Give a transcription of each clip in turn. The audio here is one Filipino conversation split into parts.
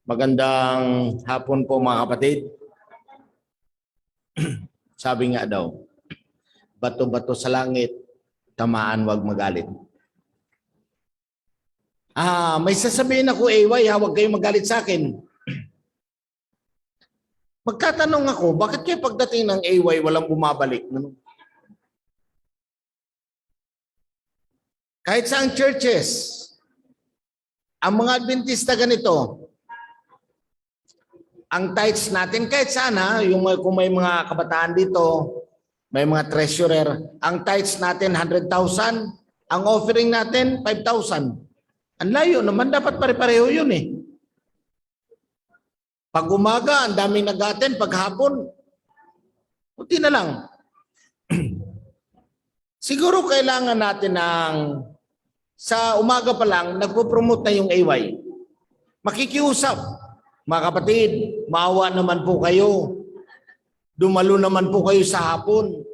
Magandang hapon po mga kapatid. Sabi nga daw, bato-bato sa langit, tamaan wag magalit. May sasabihin ako, huwag kayong magalit sa akin. Magtatanong ako, bakit kayo pagdating ng walang bumabalik? Kahit sa churches, ang mga Adventista ganito, ang tithes natin, kahit sana, kung may mga kabataan dito, may mga treasurer, ang tithes natin 100,000, ang offering natin 5,000. Ang layo naman, dapat pare-pareho yun eh. Pag umaga, ang daming nag-attend, pag hapon, puti na lang. Siguro kailangan natin sa umaga pa lang, nagpo-promote na yung AY. Makikiusap. Mga kapatid, maawa naman po kayo. Dumalo naman po kayo sa hapon.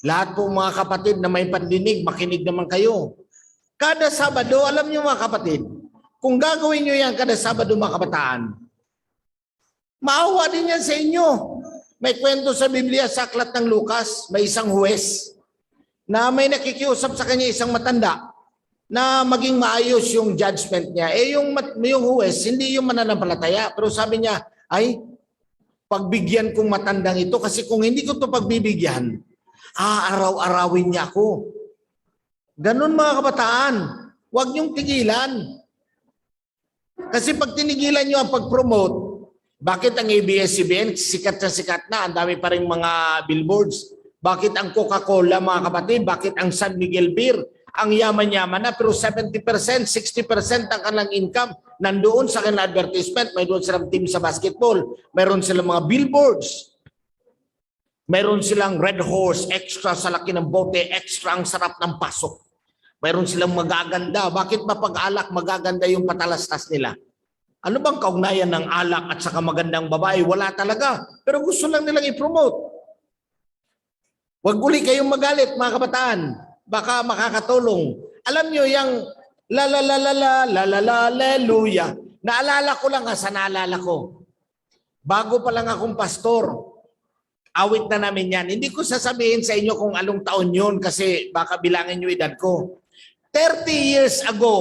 Lahat po mga kapatid na may pandinig, makinig naman kayo. Kada Sabado, alam niyo mga kapatid, kung gagawin niyo yan kada Sabado mga kabataan, maawa din yan sa inyo. May kwento sa Biblia sa Aklat ng Lucas, may isang huwes na may nakikiusap sa kanya isang matanda na maging maayos yung judgment niya. Yung huwes, hindi yung mananampalataya. Pero sabi niya, pagbigyan kong matandang ito kasi kung hindi ko ito pagbibigyan, araw-arawin niya ako. Ganun mga kabataan, huwag niyong tigilan. Kasi pag tinigilan niyo ang pag-promote, bakit ang ABS-CBN sikat na sikat na, ang dami pa rin mga billboards? Bakit ang Coca-Cola mga kapatid? Bakit ang San Miguel Beer? Ang yaman-yaman na pero 70%, 60% ang kanilang income nandoon sa kanilang advertisement. Mayroon silang team sa basketball. Mayroon silang mga billboards. Mayroon silang Red Horse, extra sa laki ng bote, extra ang sarap ng pasok. Mayroon silang magaganda. Bakit ba pag alak magaganda yung patalastas nila? Ano bang kaugnayan ng alak at saka magandang babae? Wala talaga. Pero gusto lang nilang i-promote. Huwag uli kayong magalit mga kabataan. Baka makakatulong. Alam nyo yung la la la la la la la la hallelujah. Naalala ko lang sa naalala ko. Bago pa lang akong pastor, awit na namin yan. Hindi ko sasabihin sa inyo kung anong taon yun kasi baka bilangin nyo edad ko. 30 years ago,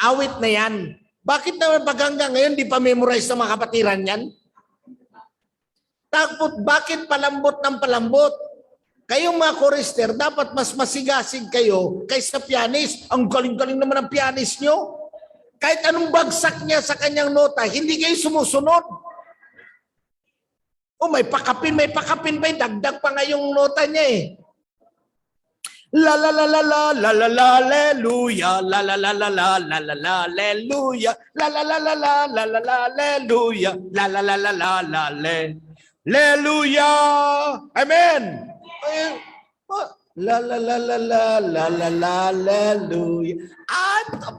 awit na yan. Bakit naman pag hanggang ngayon di pa memorize ng mga kapatiran yan? Tapos bakit palambot ng palambot? Kayong mga chorister, dapat mas masigasig kayo kaysa pianist. Ang galing-galing naman ang pianist nyo. Kahit anong bagsak niya sa kanyang nota, hindi kayo sumusunod. May pakapin pa. Dagdag pa nga yung nota niya eh. La la la la la la la la hallelujah. La la la la la la la la hallelujah. La la la la la la la la hallelujah. La la la la la la hallelujah. Amen. La la la la la la la la hallelujah.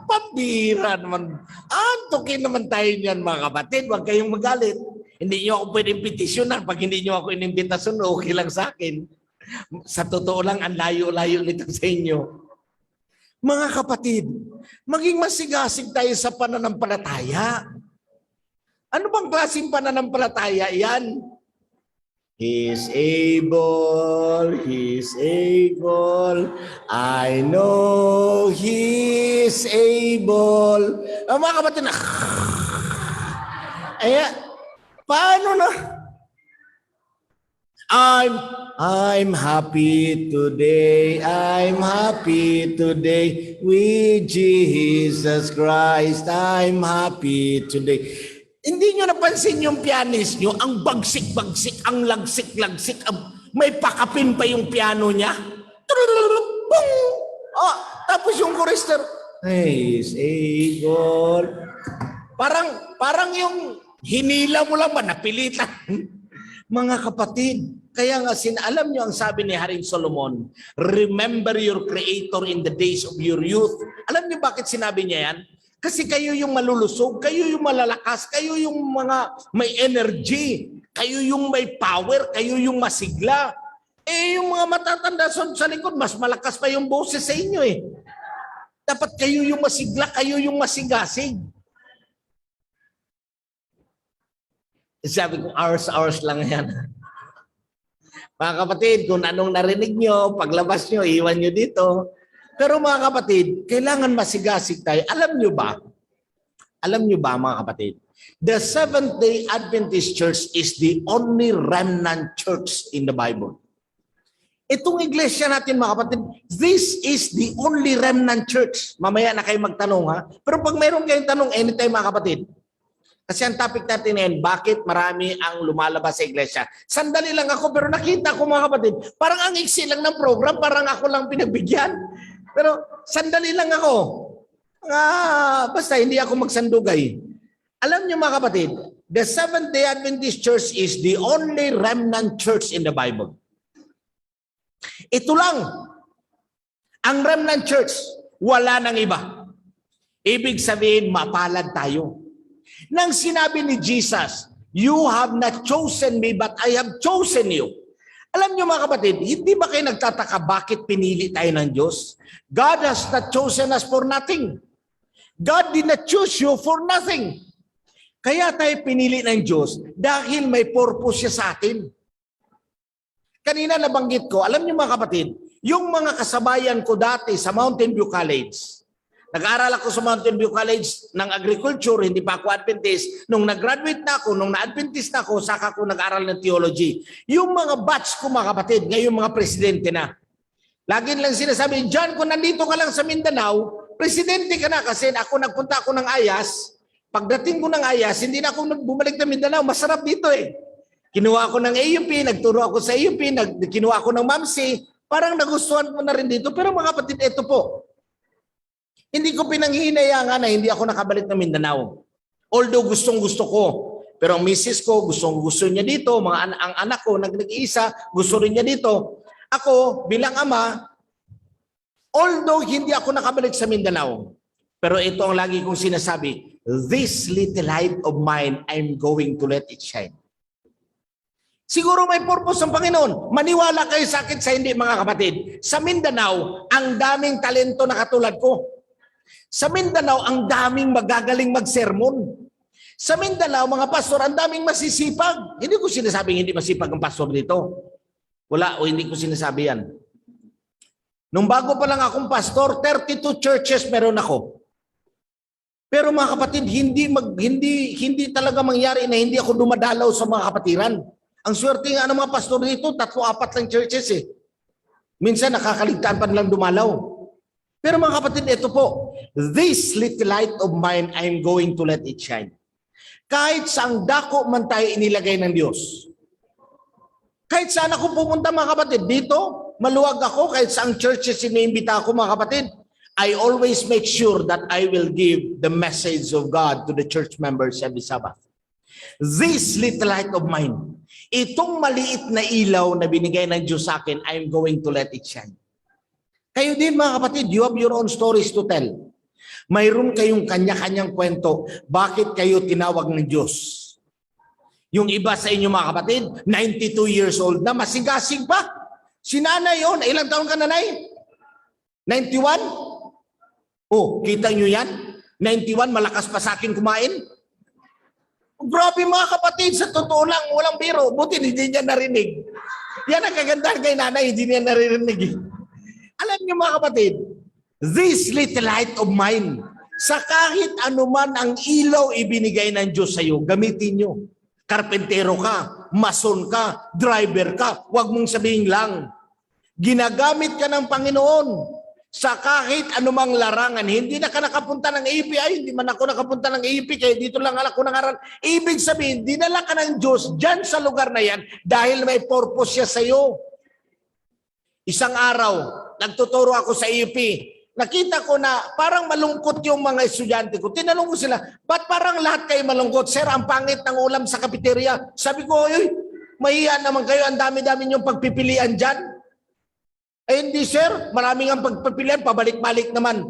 Pabira naman. Antukin naman tayo niyan mga kapatid. Huwag kayong magalit. Hindi nyo ako pwedeng petisyonan. Pag hindi nyo ako inimbitasyon, okay lang sa akin. Sa totoo lang, ang layo-layo nito sa inyo. Mga kapatid, maging masigasig tayo sa pananampalataya. Ano bang klaseng pananampalataya yan? He's able, I know He's able. Mga kapatid, paano na? I'm happy today with Jesus Christ. I'm happy today. Hindi nyo napansin yung pianist nyo, ang bagsik-bagsik, ang lagsik-lagsik, may pakapin pa yung piano niya. Tapos yung chorister, He's able. Parang yung hinila mo lang ba, napilitan. Mga kapatid, kaya nga alam nyo ang sabi ni Haring Solomon, remember your Creator in the days of your youth. Alam nyo bakit sinabi niya yan? Kasi kayo yung malulusog, kayo yung malalakas, kayo yung mga may energy, kayo yung may power, kayo yung masigla. Yung mga matatanda sa likod, mas malakas pa yung boses sa inyo eh. Dapat kayo yung masigla, kayo yung masigasig. Sabi ko, hours lang yan. Mga kapatid, kung anong narinig nyo, paglabas nyo, iwan nyo dito. Pero mga kapatid, kailangan masigasig tayo. Alam nyo ba mga kapatid, the Seventh-day Adventist Church is the only remnant church in the Bible. Itong iglesia natin mga kapatid, this is the only remnant church. Mamaya na kayo magtanong ha. Pero pag mayroon kayong tanong anytime mga kapatid, kasi ang topic natin ngayon, bakit marami ang lumalabas sa iglesia? Sandali lang ako pero nakita ko mga kapatid, parang ang iksi lang ng program, parang ako lang pinagbigyan. Pero sandali lang ako. Basta hindi ako magsandugay. Alam niyo mga kapatid, the Seventh-day Adventist Church is the only remnant church in the Bible. Ito lang. Ang remnant church, wala nang iba. Ibig sabihin, mapalad tayo. Nang sinabi ni Jesus, you have not chosen me, but I have chosen you. Alam niyo mga kapatid, hindi ba kayo nagtataka bakit pinili tayo ng Diyos? God has not chosen us for nothing. God did not choose you for nothing. Kaya tayo pinili ng Diyos dahil may purpose siya sa atin. Kanina nabanggit ko, alam niyo mga kapatid, yung mga kasabayan ko dati sa Mountain View College, nag-aaral ako sa Mountain View College ng Agriculture, hindi pa ako Adventist. Nung nag-graduate na ako, nung na-Adventist na ako, saka ako nag-aaral ng theology. Yung mga batch ko mga kapatid, ngayon mga presidente na. Lagi lang sinasabi, John, kung nandito ka lang sa Mindanao, presidente ka na kasi nagpunta ako ng Ayas. Pagdating ko ng Ayas, hindi na ako bumalik na Mindanao. Masarap dito eh. Kinuha ako ng AUP, nagturo ako sa AUP, kinuha ako ng MAMSI. Parang nagustuhan ko na rin dito. Pero mga kapatid, ito po. Hindi ko pinanghihinayangan na hindi ako nakabalik ng Mindanao. Although gustong-gusto ko. Pero ang misis ko, gustong-gusto niya dito. Ang anak ko, nag-iisa, gusto rin niya dito. Ako, bilang ama, although hindi ako nakabalik sa Mindanao, pero ito ang lagi kong sinasabi, this little light of mine, I'm going to let it shine. Siguro may purpose ng Panginoon. Maniwala kayo sa akin sa hindi mga kapatid. Sa Mindanao, ang daming talento na katulad ko. Sa Mindanao, ang daming magagaling magsermon. Sa Mindanao, mga pastor, ang daming masisipag. Hindi ko sinasabing hindi masipag ang pastor dito. Wala, o hindi ko sinasabi yan. Nung bago pa lang akong pastor, 32 churches meron ako. Pero mga kapatid, hindi talaga mangyari na hindi ako dumadalaw sa mga kapatiran. Ang swerte nga ng mga pastor dito, 3-4 lang churches eh. Minsan nakakaligtaan pa nilang dumalaw. Pero mga kapatid, ito po, this little light of mine, I'm going to let it shine. Kahit saang dako man tayo inilagay ng Diyos. Kahit saan ako pupunta mga kapatid, dito, maluwag ako, kahit saang churches iniimbita ako mga kapatid, I always make sure that I will give the message of God to the church members every Sabbath. This little light of mine, itong maliit na ilaw na binigay ng Diyos sa akin, I'm going to let it shine. Kayo din mga kapatid, you have your own stories to tell. Mayroon kayong kanya-kanyang kwento, bakit kayo tinawag ng Diyos. Yung iba sa inyo mga kapatid, 92 years old na, masigasig pa. Si nanay yun, ilang taon ka nanay? 91? Oh, kita nyo yan? 91, malakas pa sa akin kumain? Grabe mga kapatid, sa totoo lang, walang biro. Buti hindi niya narinig. Yan ang kagandahan kay nanay, hindi niya naririnig. Alam niyo mga kapatid, this little light of mine, sa kahit anuman ang ilaw ibinigay ng Diyos sa iyo, gamitin niyo. Karpentero ka, mason ka, driver ka, huwag mong sabihin lang. Ginagamit ka ng Panginoon sa kahit anumang larangan. Hindi na ka nakapunta ng AUP. Ay, hindi man ako nakapunta ng AUP, kaya dito lang ako nangaral. Ibig sabihin, dinala ka ng Diyos dyan sa lugar na yan dahil may purpose siya sa iyo. Isang araw, nagtuturo ako sa AUP. Nakita ko na parang malungkot yung mga estudyante ko. Tinanong ko sila, ba't parang lahat kayo malungkot? Sir, ang pangit ng ulam sa cafeteria. Sabi ko, ay, mahiya naman kayo. Ang dami-dami yung pagpipilian dyan. Eh hindi sir, maraming ang pagpipilian, pabalik-balik naman.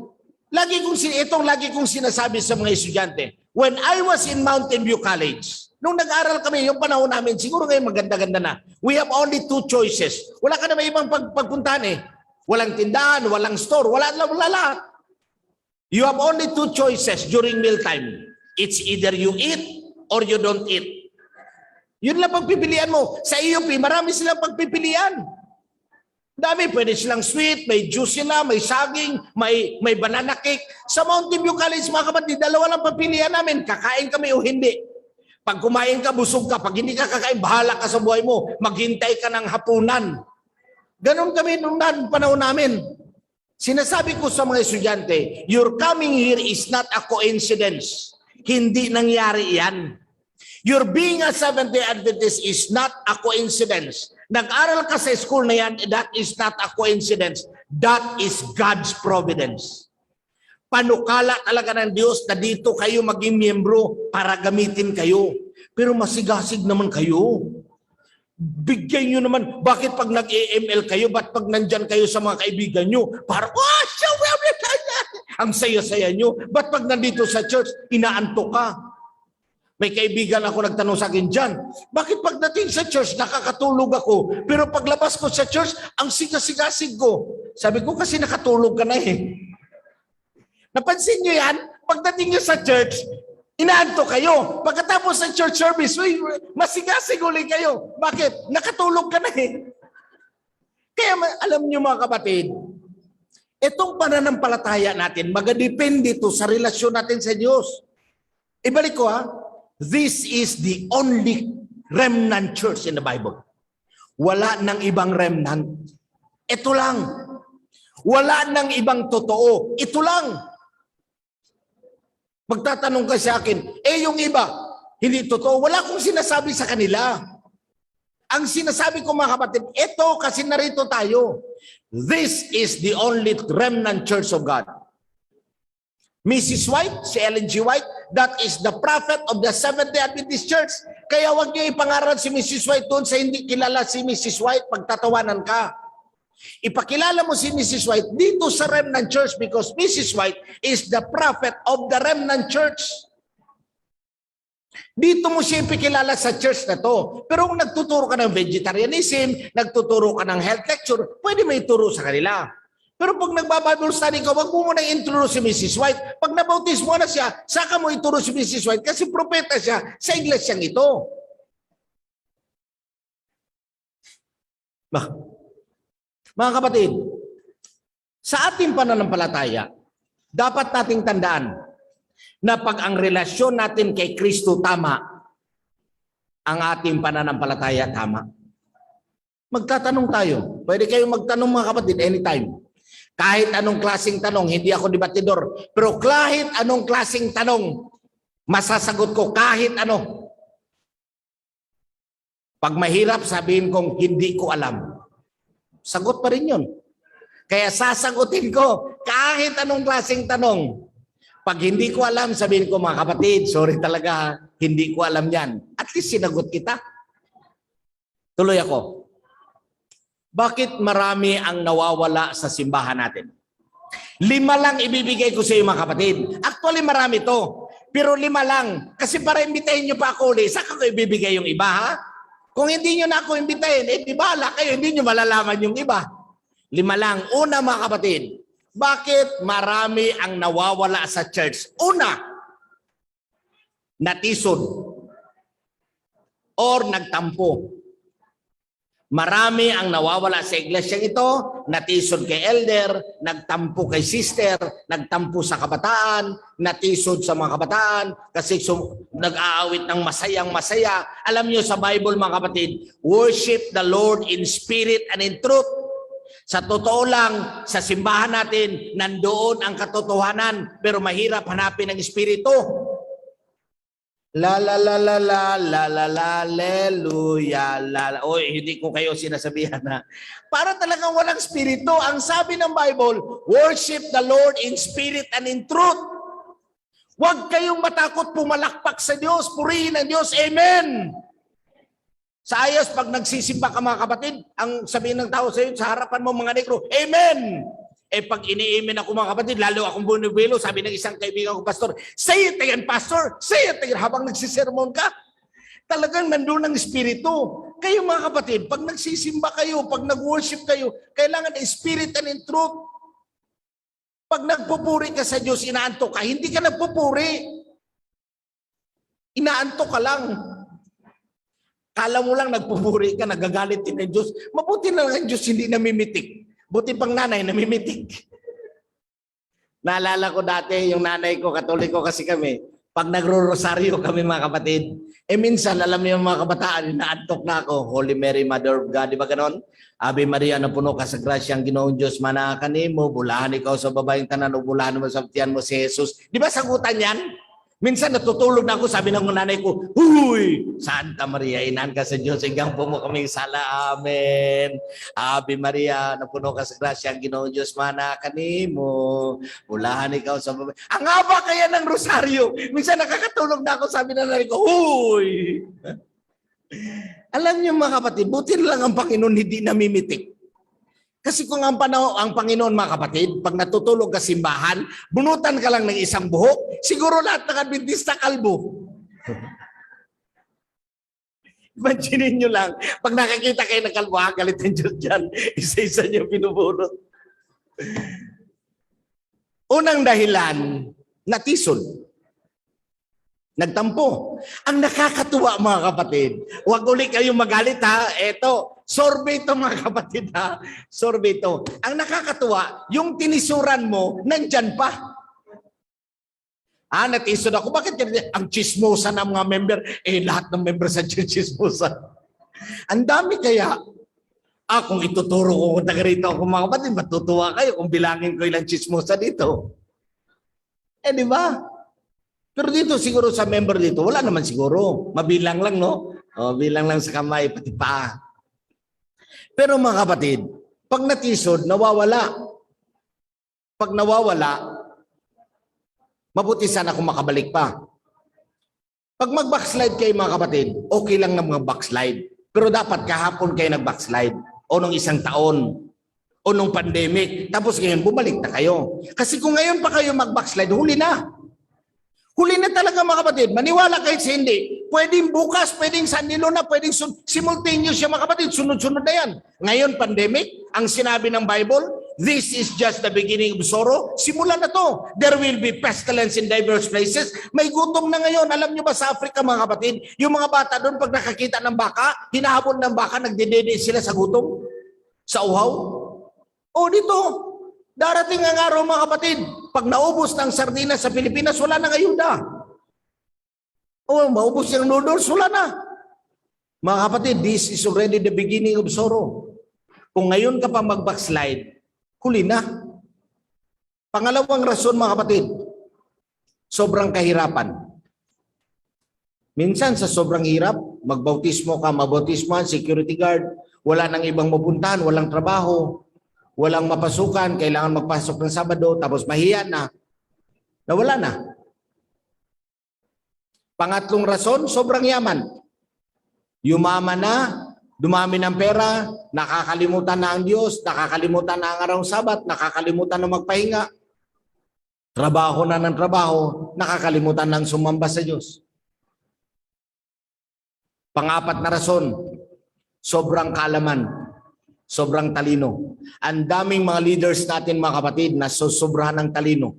Lagi kong sinasabi sa mga estudyante. When I was in Mountain View College, nung nag-aral kami, yung panahon namin, siguro ngayon maganda-ganda na. We have only 2 choices. Wala ka na may ibang pagpuntahan eh. Walang tindahan, walang store, wala lahat. You have only 2 choices during mealtime. It's either you eat or you don't eat. Yun lang pagpipilian mo. Sa EUP, marami silang pagpipilian. Dami, pwede silang sweet, may juice sila, may saging, may banana cake. Sa Mountain View College, mga kapatid, dalawa lang pagpilian namin, kakain kami o hindi. Pag kumain ka, busog ka. Pag hindi ka kakain, bahala ka sa buhay mo. Maghintay ka ng hapunan. Ganon kami nung panahon namin. Sinasabi ko sa mga estudyante, your coming here is not a coincidence. Hindi nangyari yan. Your being a Seventh-day Adventist is not a coincidence. Nag-aral ka sa school na yan, that is not a coincidence. That is God's providence. Panukala talaga ng Diyos na dito kayo maging miyembro para gamitin kayo. Pero masigasig naman kayo. Bigyan nyo naman. Bakit pag nag-AML kayo, ba't pag nandyan kayo sa mga kaibigan nyo, parang, ang saya-saya nyo. Ba't pag nandito sa church, inaantok ka? May kaibigan ako nagtanong sa akin dyan, bakit pagdating sa church, nakakatulog ako, pero paglabas ko sa church, ang sigasig ko. Sabi ko, kasi nakatulog ka na eh. Napansin nyo yan? Pagdating nyo sa church, inaantok kayo. Pagkatapos sa church service, masigasig ulit kayo. Bakit? Nakatulog ka na eh. Kaya alam nyo mga kapatid, itong pananampalataya natin, magadepende ito sa relasyon natin sa Diyos. Ibalik ko this is the only remnant church in the Bible. Wala nang ibang remnant. Ito lang. Wala nang ibang totoo. Ito lang. Magtatanong ka sa akin, yung iba, hindi totoo. Wala akong sinasabi sa kanila. Ang sinasabi ko mga kapatid, ito kasi narito tayo. This is the only remnant church of God. Mrs. White, si Ellen G. White, that is the prophet of the Seventh-day Adventist Church. Kaya huwag niyo ipangaral si Mrs. White doon sa hindi kilala si Mrs. White, pagtatawanan ka. Ipakilala mo si Mrs. White dito sa Remnant Church because Mrs. White is the prophet of the Remnant Church. Dito mo siya ipakilala sa church na to. Pero kung nagtuturo ka ng vegetarianism, nagtuturo ka ng health lecture, pwede may turo sa kanila. Pero pag nagbabible study ka, wag mo muna intro si Mrs. White. Pag nabautis mo na siya, saka mo ituro si Mrs. White kasi propeta siya sa iglesyang ito. Mga kapatid, sa ating pananampalataya, dapat nating tandaan na pag ang relasyon natin kay Kristo tama, ang ating pananampalataya tama. Magtatanong tayo. Pwede kayong magtanong mga kapatid anytime. Kahit anong klaseng tanong, hindi ako debatidor. Pero kahit anong klaseng tanong, masasagot ko kahit ano. Pag mahirap, sabihin kong hindi ko alam. Sagot pa rin yun. Kaya sasagutin ko kahit anong klaseng tanong. Pag hindi ko alam, sabihin ko mga kapatid, sorry talaga, hindi ko alam yan. At least sinagot kita. Tuloy ako. Bakit marami ang nawawala sa simbahan natin? 5 lang ibibigay ko sa iyo mga kapatid. Actually marami to. Pero 5 lang. Kasi para imbitahin nyo pa ako ulit, saka ko ibibigay yung iba ha? Kung hindi nyo na ako imbitahin, di bahala kayo, hindi nyo malalaman yung iba. 5 lang. Una mga kapatid, bakit marami ang nawawala sa church? Una, natisod or nagtampo. Marami ang nawawala sa iglesyang ito, natisod kay elder, nagtampo kay sister, nagtampo sa kabataan, natisod sa mga kabataan, kasi nag-aawit ng masayang-masaya. Alam niyo sa Bible mga kapatid, worship the Lord in spirit and in truth. Sa totoo lang, sa simbahan natin, nandoon ang katotohanan, pero mahirap hanapin ang espiritu. La la la la la la la la hallelujah la. Oy, hindi ko kayo sinasabihan na. Para talagang walang espiritu. Ang sabi ng Bible, worship the Lord in spirit and in truth. Huwag kayong matakot pumalakpak sa Diyos, purihin ang Diyos. Amen. Sa ayos, pag nagsisimba ka mga kapatid, ang sabihin ng tao sa iyo, sa harapan mo mga negro, Amen. Pag ini-amen ako mga kapatid, lalo akong bunubuelo, sabi ng isang kaibigan ko, pastor, say it again, pastor, say it again, habang nagsisermon ka. Talagang nandun ang espiritu. Kayo mga kapatid, pag nagsisimba kayo, pag nag-worship kayo, kailangan spirit and in truth. Pag nagpupuri ka sa Diyos, inaantok ka, hindi ka nagpupuri. Inaantok ka lang. Kala mo lang nagpupuri ka, nagagalit din ng Diyos. Mabuti na lang ang Diyos hindi namimitik. Buti pang nanay namimitik. Naalala ko dati, yung nanay ko, Katoliko kasi kami, pag nagro-rosaryo kami mga kapatid, minsan, alam niyo mga kabataan, naantok na ako, Holy Mary, Mother of God, di ba ganon? Ave Maria, napuno ka sa grasyang Ginoong Diyos, manaka nimo, bulahan ikaw sa babaeng tanan, o bulahan mo sa tiyan mo si Jesus. Di ba sagutan yan? Minsan natutulog na ako, sabi ng nanay ko, huy, Santa Maria, inan ka sa Diyos, hanggang po mo kaming sala, amen. Ave Maria, napuno ka sa grasya, ang Ginoong Diyos, mana kanimo, ulahan ikaw sa babae. Ang haba kaya ng rosaryo. Minsan nakakatulog na ako, sabi ng nanay ko, huy. Alam niyo mga kapatid, buti lang ang Panginoon hindi namimitik. Kasi kung ang Panginoon mga kapatid, pag natutulog ka simbahan, bunutan ka lang ng isang buhok, siguro lahat ng Adventista kalbo. Imaginin nyo lang, pag nakakita kayo ng kalbo, galit ng Diyos dyan, isa-isa nyo pinubunot. Unang dahilan, natisod. Nagtampo. Ang nakakatuwa mga kapatid, huwag ulit kayong magalit ha, eto, survey to mga kapatid ha, survey to. Ang nakakatuwa, yung tinisuran mo, nandyan pa. Natisod ako, bakit ang chismosa ng mga member, lahat ng member sa chismosa. Ang dami kaya, kung ituturo ko kung taga rito ako mga kapatid, matutuwa kayo kung bilangin ko ilang chismosa dito. Di ba? Pero dito siguro sa member dito, wala naman siguro. Mabilang lang, no? Bilang lang sa kamay, pati paa. Pero mga kapatid, pag natisod, nawawala. Pag nawawala, mabuti sana kung makabalik pa. Pag mag-backslide kayo mga kapatid, okay lang na mag-backslide. Pero dapat kahapon kayo nag-backslide. O nung isang taon. O nung pandemic. Tapos ngayon, bumalik na kayo. Kasi kung ngayon pa kayo mag-backslide, huli na. Huli na talaga mga kapatid. Maniwala kayo sa hindi. Pwedeng bukas, pwedeng Sanilo na, pwedeng simultaneous siya mga kapatid. Sunod-sunod na yan. Ngayon, pandemic, ang sinabi ng Bible, this is just the beginning of sorrow. Simula na to. There will be pestilence in diverse places. May gutom na ngayon. Alam nyo ba sa Africa mga kapatid, yung mga bata doon pag nakakita ng baka, hinahabol ng baka, nagdedede sila sa gutom? Sa uhaw? O dito, darating ang araw mga kapatid, pag naubos ng sardinas sa Pilipinas, wala nang ayuda. O maubos yung noodles, wala na. Mga kapatid, this is already the beginning of sorrow. Kung ngayon ka pa mag-backslide, huli na. Pangalawang rason mga kapatid, sobrang kahirapan. Minsan sa sobrang hirap, magbautismo ka, mabautismohan, security guard, wala nang ibang mapuntahan, walang trabaho, walang mapasukan, kailangan magpasok ng Sabado, tapos mahiya na, nawala na. Pangatlong rason, sobrang yaman. Yumaman na, dumami ng pera, nakakalimutan na ang Diyos, nakakalimutan na ang araw Sabat, nakakalimutan na magpahinga. Trabaho na ng trabaho, nakakalimutan na ang sumamba sa Diyos. Pangapat na rason, sobrang kaalaman. Sobrang talino. Ang daming mga leaders natin mga kapatid na sobrahan ng talino.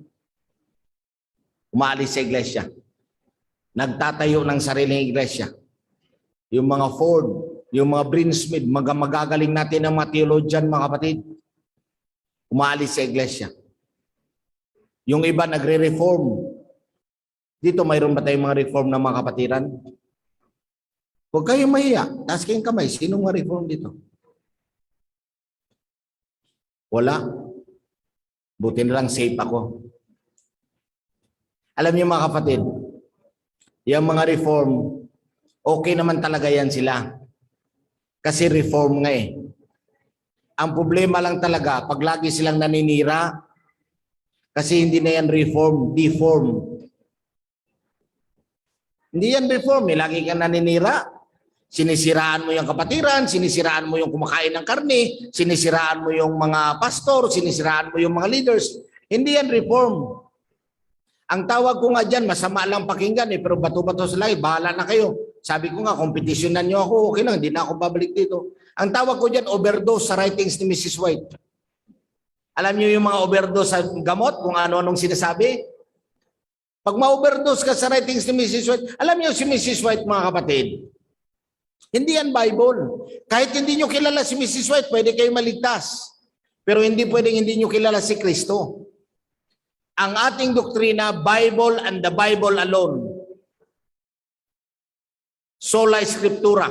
Umaalis sa iglesia. Nagtatayo ng sariling iglesia. Yung mga Ford, yung mga Brinsmith, magagaling natin ng mga theologian mga kapatid. Umaalis sa iglesia. Yung iba nagre-reform. Dito mayroon ba tayong mga reform na mga kapatiran? Huwag kayong mahiya. Taas kayong kamay. Sinong ma-reform dito? Wala. Buti na lang safe ako. Alam niyo mga kapatid, yung mga reform, okay naman talaga yan sila. Kasi reform nga eh. Ang problema lang talaga, pag lagi silang naninira, kasi hindi na yan reform, deform. Hindi yan reform eh. Lagi kang naninira. Sinisiraan mo yung kapatiran, sinisiraan mo yung kumakain ng karne, sinisiraan mo yung mga pastor, sinisiraan mo yung mga leaders. Hindi yan reform. Ang tawag ko nga dyan, masama lang pakinggan eh, pero bato-bato sa langit, bahala na kayo. Sabi ko nga, kompetisyonan nyo ako, okay lang, hindi na ako babalik dito. Ang tawag ko dyan, overdose sa writings ni Mrs. White. Alam nyo yung mga overdose sa gamot, kung ano-anong sinasabi? Pag ma-overdose ka sa writings ni Mrs. White, alam nyo si Mrs. White mga kapatid, Hindi yan Bible. Kahit hindi nyo kilala si Mrs. White, pwede kayo maligtas. Pero hindi pwedeng hindi nyo kilala si Kristo. Ang ating doktrina, Bible and the Bible alone. Sola Scriptura.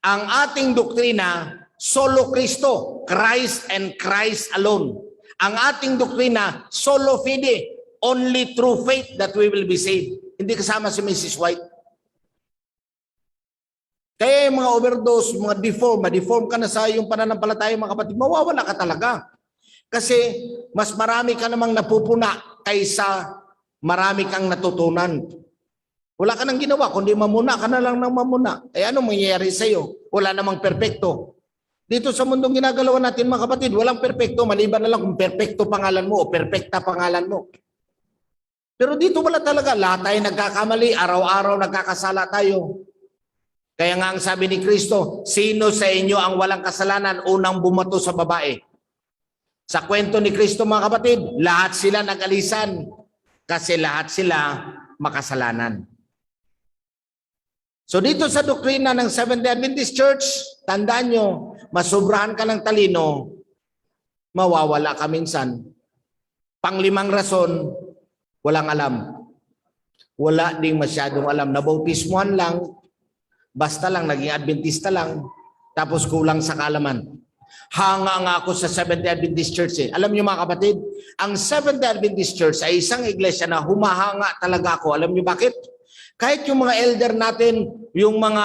Ang ating doktrina, solo Kristo, Christ and Christ alone. Ang ating doktrina, solo fide, only through faith that we will be saved. Hindi kasama si Mrs. White. Kaya yung mga overdose, mga ma-deform ka na sa iyong pananampalataya, mga kapatid, mawawala ka talaga. Kasi mas marami ka namang napupuna kaysa marami kang natutunan. Wala ka nang ginawa, kundi mamuna ka na lang ng mamuna. Eh anong mangyayari sa iyo? Wala namang perpekto. Dito sa mundong ginagalawan natin, mga kapatid, walang perpekto, maliban na lang kung perpekto pangalan mo o perpekta pangalan mo. Pero dito wala talaga, lahat tayo nagkakamali, araw-araw nagkakasala tayo. Kaya nga ang sabi ni Kristo, sino sa inyo ang walang kasalanan unang bumato sa babae? Sa kwento ni Kristo, mga kapatid, lahat sila nag-alisan kasi lahat sila makasalanan. So dito sa doktrina ng Seventh-day Adventist Church, tandaan nyo, masobrahan ka ng talino, mawawala ka minsan. Panglimang rason, walang alam. Wala ding masyadong alam. Nabautismuhan lang, basta lang, naging Adventista lang, tapos kulang sa kaalaman. Hanga nga ako sa Seventh-day Adventist Church. Alam niyo mga kapatid, ang Seventh-day Adventist Church ay isang iglesia na humahanga talaga ako. Alam niyo bakit? Kahit yung mga elder natin, yung mga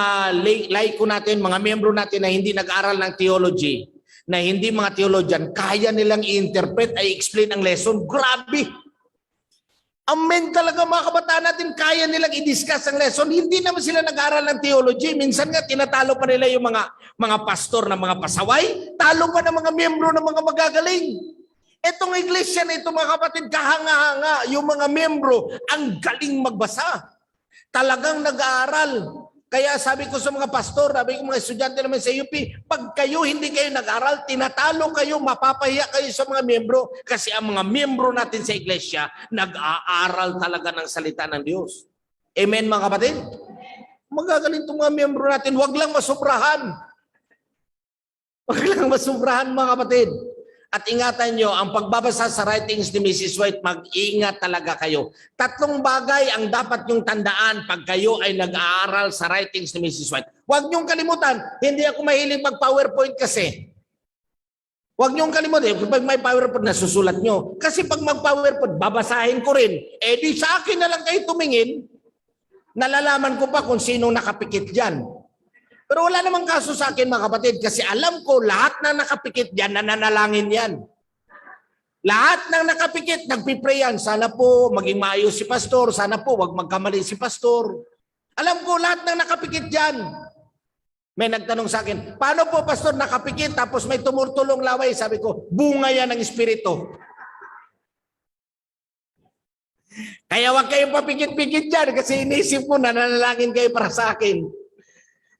laiko natin, mga membro natin na hindi nag-aral ng theology, na hindi mga theologian, kaya nilang i-interpret, ay explain ang lesson. Grabe! Amen talaga mga kabataan natin, kaya nilang i-discuss ang lesson. Hindi naman sila nag-aral ng theology. Minsan nga, tinatalo pa nila yung mga pastor na mga pasaway. Talo pa ng mga miyembro ng mga magagaling. Etong iglesia na ito mga kapatid, kahanga-hanga. Yung mga miyembro, ang galing magbasa. Talagang nag-aaral. Kaya sabi ko sa mga pastor, sabi ko mga estudyante naman sa UP, pag kayo hindi kayo nag-aral, tinatalo kayo, mapapahiya kayo sa mga miyembro kasi ang mga miyembro natin sa iglesia nag-aaral talaga ng salita ng Diyos. Amen mga kapatid? Magagaling itong mga miyembro natin, wag lang masubrahan. Wag lang masubrahan mga kapatid. At ingatan nyo, ang pagbabasa sa writings ni Mrs. White, mag-ingat talaga kayo. 3 bagay ang dapat nyong tandaan pag kayo ay nag-aaral sa writings ni Mrs. White. Huwag nyong kalimutan, hindi ako mahilig mag-PowerPoint kasi. Huwag nyong kalimutan, pag may PowerPoint, nasusulat nyo. Kasi pag mag-PowerPoint, babasahin ko rin. Eh di sa akin na lang kayo tumingin, nalalaman ko pa kung sino nakapikit dyan. Pero wala namang kaso sa akin mga kapatid kasi alam ko lahat na nakapikit dyan, nananalangin yan. Lahat ng nakapikit, nagpipray yan. Sana po maging maayos si pastor, sana po wag magkamali si pastor. Alam ko lahat ng nakapikit dyan. May nagtanong sa akin, paano po pastor nakapikit tapos may tumutulong laway? Sabi ko, bunga yan ng espiritu. Kaya wag kayong papikit-pikit dyan kasi inisip ko nananalangin kayo para sa akin.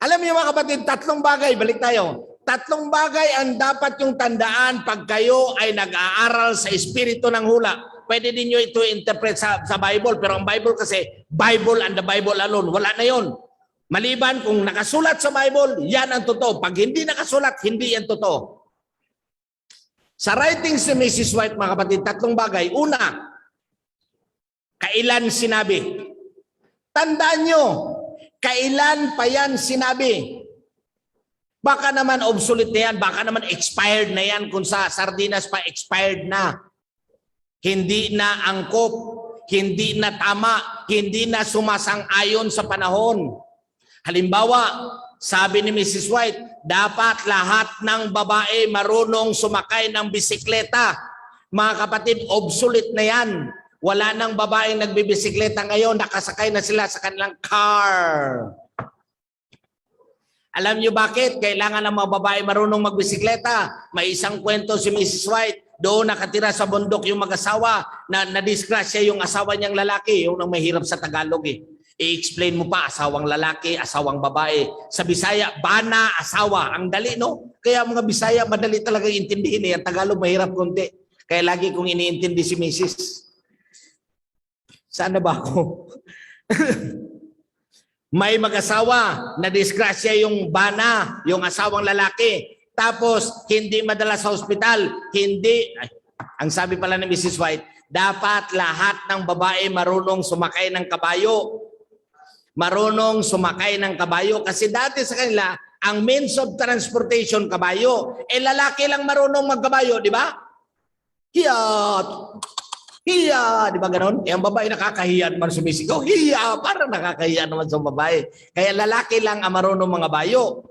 Alam niyo mga kapatid, 3 bagay, balik tayo. 3 bagay ang dapat yung tandaan pag kayo ay nag-aaral sa espiritu ng hula. Pwede din nyo ito interpret sa Bible, pero ang Bible kasi, Bible and the Bible alone, wala na yon. Maliban kung nakasulat sa Bible, yan ang totoo. Pag hindi nakasulat, hindi yan totoo. Sa writings ni Mrs. White, mga kapatid, 3 bagay. Una, kailan sinabi? Tandaan nyo, kailan pa yan sinabi? Baka naman obsolete na yan, baka naman expired na yan kung sa sardinas pa expired na. Hindi na angkop, hindi na tama, hindi na sumasang-ayon sa panahon. Halimbawa, sabi ni Mrs. White, dapat lahat ng babae marunong sumakay ng bisikleta. Mga kapatid, obsolete na yan. Wala nang babaeng nagbibisikleta ngayon, nakasakay na sila sa kanilang car. Alam niyo bakit? Kailangan ng mga babae marunong magbisikleta. May isang kwento si Mrs. White, doon nakatira sa bundok yung mag-asawa, na nadisgrasya yung asawa niyang lalaki, yung nang mahirap sa Tagalog eh. I-explain mo pa, asawang lalaki, asawang babae. Sa Bisaya, bana, asawa. Ang dali, no? Kaya mga Bisaya, madali talaga intindihin eh. Ang Tagalog, mahirap konti. Kaya lagi kong iniintindi si Mrs. Saan na ba ako? May mag-asawa na disgrasya yung bana, yung asawang lalaki. Tapos hindi madala sa ospital, ang sabi pala ni Mrs. White, dapat lahat ng babae marunong sumakay ng kabayo. Marunong sumakay ng kabayo kasi dati sa kanila, ang means of transportation kabayo. Lalaki lang marunong magkabayo, di ba? Hiya, di ba ganon? Ang babae nakakahiya naman sumisigaw. Hiya, parang nakakahiya naman sa babae. Kaya lalaki lang ang marunong mga bayo.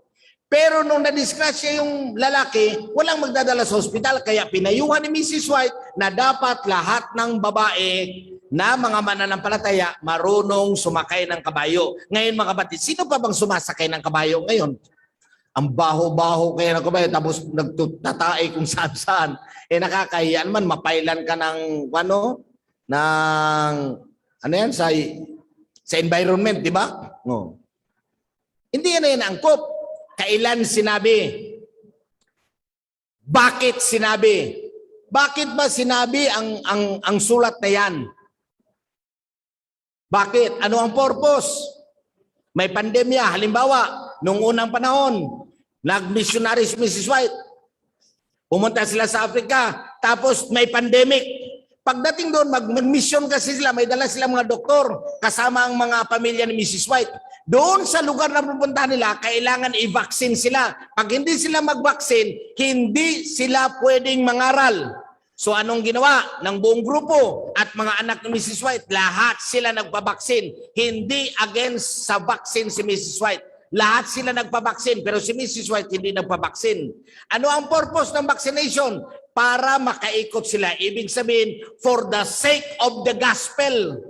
Pero nung nadisgrasya yung lalaki, walang magdadala sa ospital. Kaya pinayuhan ni Mrs. White na dapat lahat ng babae na mga mananampalataya marunong sumakay ng kabayo. Ngayon mga kapatid, sino pa bang sumasakay ng kabayo ngayon? Ang baho-baho kaya ng kabayo tapos nagtatae kung saan-saan. Nakakahiya naman, mapailan ka ng sa environment, di ba? No. Hindi yan angkop. Kailan sinabi? Bakit sinabi? Bakit ba sinabi ang sulat na yan? Bakit? Ano ang purpose? May pandemya. Halimbawa, nung unang panahon, nag-missionary si Mrs. White. Pumunta sila sa Africa, tapos may pandemic. Pagdating doon, mag-mission kasi sila, may dala sila mga doktor, kasama ang mga pamilya ni Mrs. White. Doon sa lugar na pupunta nila, kailangan i-vaccine sila. Pag hindi sila mag-vaccine, hindi sila pwedeng mangaral. So anong ginawa ng buong grupo at mga anak ni Mrs. White? Lahat sila nagpabaksin. Hindi against sa vaccine si Mrs. White. Lahat sila nagpabaksin, pero si Mrs. White hindi nagpabaksin. Ano ang purpose ng vaccination? Para makaikot sila. Ibig sabihin, for the sake of the gospel.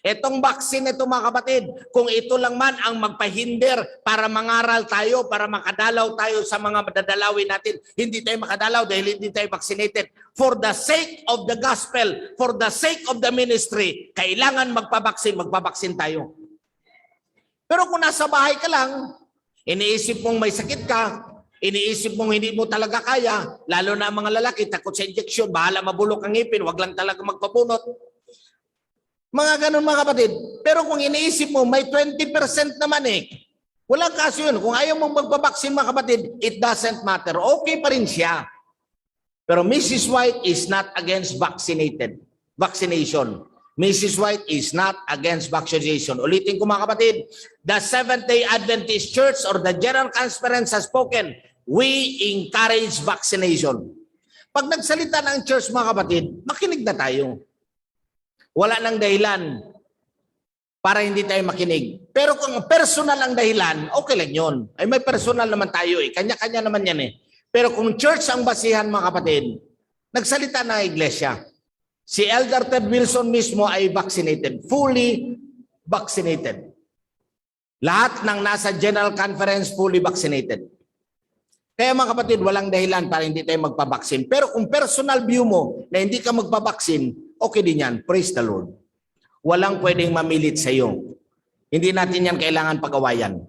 Itong vaccine, ito mga kapatid, kung ito lang man ang magpahinder para mangaral tayo, para makadalaw tayo sa mga madadalawin natin, hindi tayo makadalaw dahil hindi tayo vaccinated. For the sake of the gospel, for the sake of the ministry, kailangan magpabaksin tayo. Pero kung nasa bahay ka lang, iniisip mong may sakit ka, iniisip mong hindi mo talaga kaya, lalo na ang mga lalaki, takot sa injection, bahala mabulok ang ngipin, wag lang talaga magpabunot. Mga ganun mga kapatid. Pero kung iniisip mo, may 20% naman walang kaso yun. Kung ayaw mong magpabaksin mga kapatid, it doesn't matter. Okay pa rin siya. Pero Mrs. White is not against vaccination. Mrs. White is not against vaccination. Ulitin ko mga kapatid, the Seventh-day Adventist Church or the General Conference has spoken, we encourage vaccination. Pag nagsalita ng church mga kapatid, makinig na tayo. Wala nang dahilan para hindi tayo makinig. Pero kung personal ang dahilan, okay lang yun. Ay may personal naman tayo Kanya-kanya naman yan Pero kung church ang basihan mga kapatid, nagsalita na iglesia. Si Elder Ted Wilson mismo ay vaccinated. Fully vaccinated. Lahat ng nasa General Conference fully vaccinated. Kaya mga kapatid, walang dahilan para hindi tayo magpabaksin. Pero kung personal view mo na hindi ka magpabaksin, okay din yan. Praise the Lord. Walang pwedeng mamilit sa iyo. Hindi natin yan kailangan pag-awayan.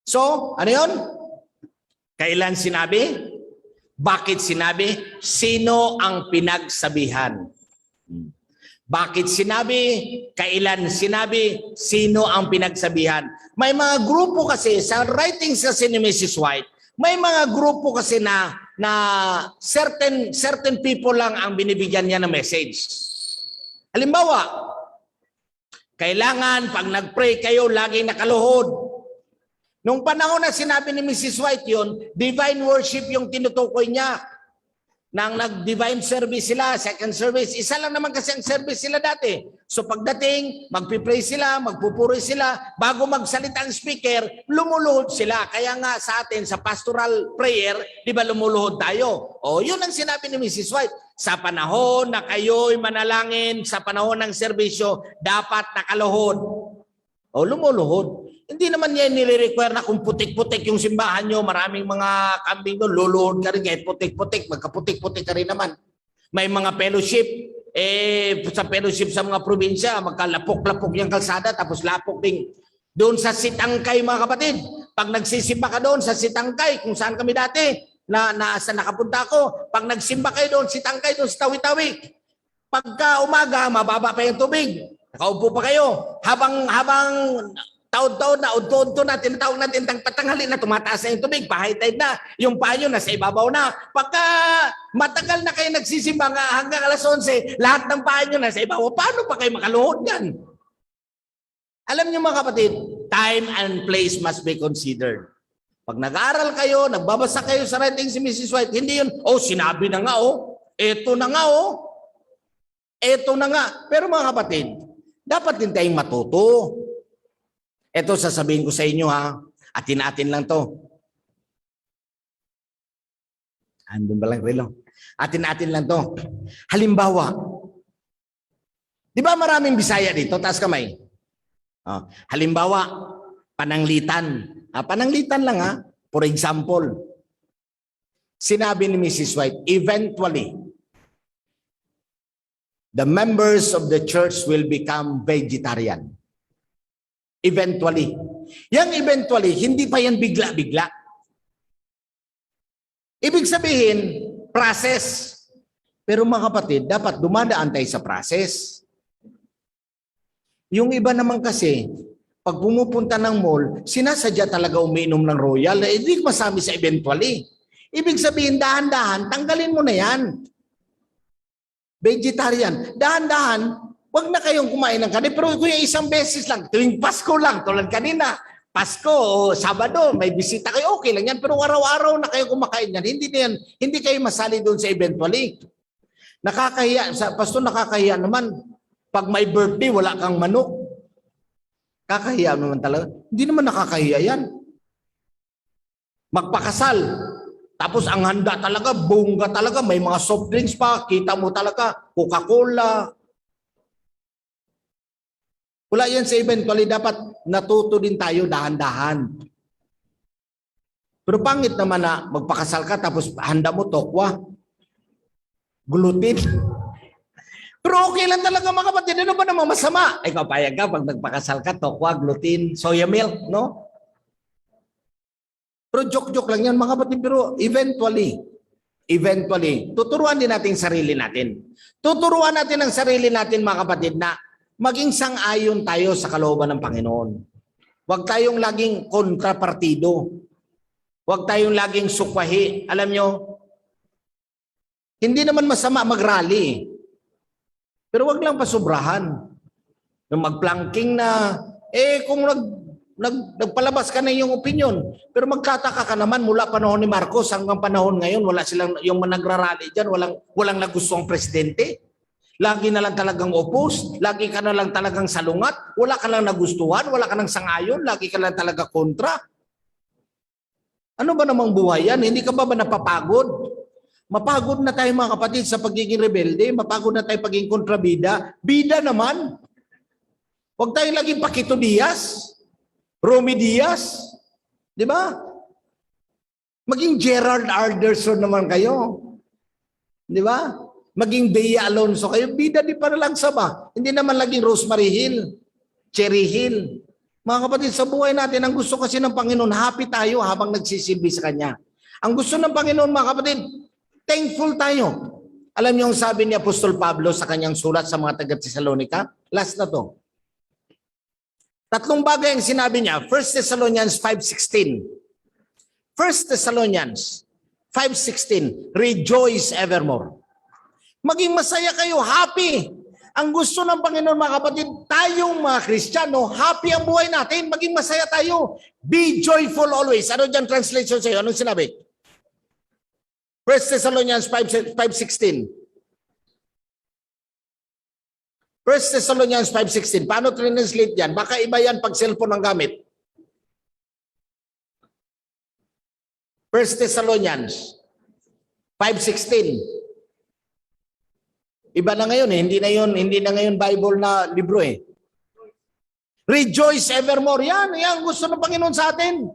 So, ano yun? Kailan sinabi? Bakit sinabi? Sino ang pinagsabihan? Bakit sinabi? Kailan sinabi? Sino ang pinagsabihan? May mga grupo kasi, sa writings kasi ni Mrs. White, may mga grupo kasi na certain people lang ang binibigyan niya ng message. Halimbawa, kailangan pag nag-pray kayo, laging nakaluhod. Nung panahon na sinabi ni Mrs. White yun, divine worship yung tinutukoy niya. Nang nag-divine service sila, second service, isa lang naman kasi ang service sila dati. So pagdating, magpipray sila, magpupuri sila, bago magsalita ang speaker, lumuluhod sila. Kaya nga sa atin, sa pastoral prayer, di ba lumuluhod tayo? O yun ang sinabi ni Mrs. White. Sa panahon na kayo'y manalangin, sa panahon ng serbisyo, dapat nakaluhod. O lumuluhod. Hindi naman yan nire-require na kung putik-putik yung simbahan nyo, maraming mga kambing doon, luluhod ka rin, kahit putik-putik, magkaputik-putik ka rin naman. May mga fellowship, sa fellowship sa mga probinsya, magkalapok-lapok yung kalsada, tapos lapok din. Doon sa Sitangkay mga kapatid, pag nagsisimba ka doon sa Sitangkay, kung saan kami dati, saan nakapunta ako, pag nagsimba kayo doon, Sitangkay doon sa Tawi-Tawi, pagka umaga, mababa pa yung tubig. Nakaupo pa kayo. Habang Taon-taon na, unto-unto na, tinatawag natin patanghali na, tumataas na yung tubig, pa-high tide na, yung payo na sa ibabaw na. Pagka matagal na kayo nagsisimba hanggang alas 11, lahat ng payo na sa ibabaw, paano pa kayo makaluhod yan? Alam niyo mga kapatid, time and place must be considered. Pag nag-aaral kayo, nagbabasa kayo sa writings si Mrs. White, hindi yun, sinabi na nga eto na nga eto na nga. Pero mga kapatid, dapat din tayong matuto. Ito sasabihin ko sa inyo ha, atin-atin lang to. Andun ba lang, Relo? Atin-atin lang to. Halimbawa, di ba maraming Bisaya dito? Taas kamay. Halimbawa, pananglitan. Pananglitan lang ha. For example, sinabi ni Mrs. White, eventually, the members of the church will become vegetarian. Eventually. Yang eventually, hindi pa yan bigla-bigla. Ibig sabihin, process. Pero mga kapatid, dapat dumadaan tayo sa process. Yung iba naman kasi, pag pumupunta ng mall, sinasadya talaga umiinom ng Royal. Hindi masabi sa eventually. Ibig sabihin, dahan-dahan, tanggalin mo na yan. Vegetarian. Dahan-dahan, wag na kayong kumain ng kanin. Pero kung yung isang beses lang, tuwing Pasko lang, tulad kanina, Pasko o Sabado, may bisita kayo, okay lang yan. Pero araw-araw na kayo kumakain yan. Hindi kayo masali doon sa eventually. Nakakahiya. Pastor, nakakahiya naman. Pag may birthday, wala kang manok. Kakahiya naman talaga. Hindi naman nakakahiya yan. Magpakasal. Tapos ang handa talaga, bongga talaga. May mga soft drinks pa. Kita mo talaga, Coca-Cola. Wala yan sa eventually. Dapat natuto din tayo dahan-dahan. Pero pangit naman na magpakasal ka tapos handa mo tokwa. Gluten. Pero okay lang talaga mga kapatid. Ano ba naman masama? Ikaw payag ka pag nagpakasal ka, tokwa, gluten, soya milk, no? Pero joke-joke lang yan mga kapatid. Pero eventually, tuturuan din natin sarili natin. Tuturuan natin ang sarili natin mga kapatid na maging sang-ayon tayo sa kalooban ng Panginoon. Huwag tayong laging kontrapartido. Huwag tayong laging sukwahi. Alam nyo, hindi naman masama mag-rally. Pero wag lang pasubrahan. Nung mag-planking na, kung nagpalabas ka na yung opinion, pero magtataka ka naman mula panahon ni Marcos hanggang panahon ngayon, wala silang, yung nagrarally dyan, walang nagustuhang presidente. Lagi na lang talagang opposed, lagi ka na lang talagang salungat, wala ka lang nagustuhan, wala ka nang sangayon, lagi ka lang talaga kontra. Ano ba namang buhay yan? Hindi ka ba napapagod? Mapagod na tayo mga kapatid sa pagiging rebelde, mapagod na tayo pagiging kontrabida. Bida naman. Huwag tayong laging Paquito Diaz, Romy Diaz, di ba? Maging Gerald Alderson naman kayo. Di ba? Maging Bea Alonso kayo, bida di para lang sa ba? Hindi naman laging Rosemary Hill, Cherry Hill. Mga kapatid, sa buhay natin, ang gusto kasi ng Panginoon, happy tayo habang nagsisilbi sa Kanya. Ang gusto ng Panginoon, mga kapatid, thankful tayo. Alam niyo ang sabi ni Apostol Pablo sa kanyang sulat sa mga taga-Thessalonica? Last na to. Tatlong bagay ang sinabi niya. 1 Thessalonians 5:16. 1 Thessalonians 5:16. Rejoice evermore. Maging masaya kayo, happy. Ang gusto ng Panginoon mga kapatid, tayong mga Kristiyano, happy ang buhay natin, maging masaya tayo. Be joyful always. Ano dyan translation sa'yo? Anong sinabi? 1 Thessalonians 5:16. 1 Thessalonians 5:16. Paano translate yan? Baka iba yan pag cellphone ang gamit. 1 Thessalonians 5:16. Iba na ngayon hindi na ngayon Bible na libro eh. Rejoice evermore. Yan gusto ng Panginoon sa atin.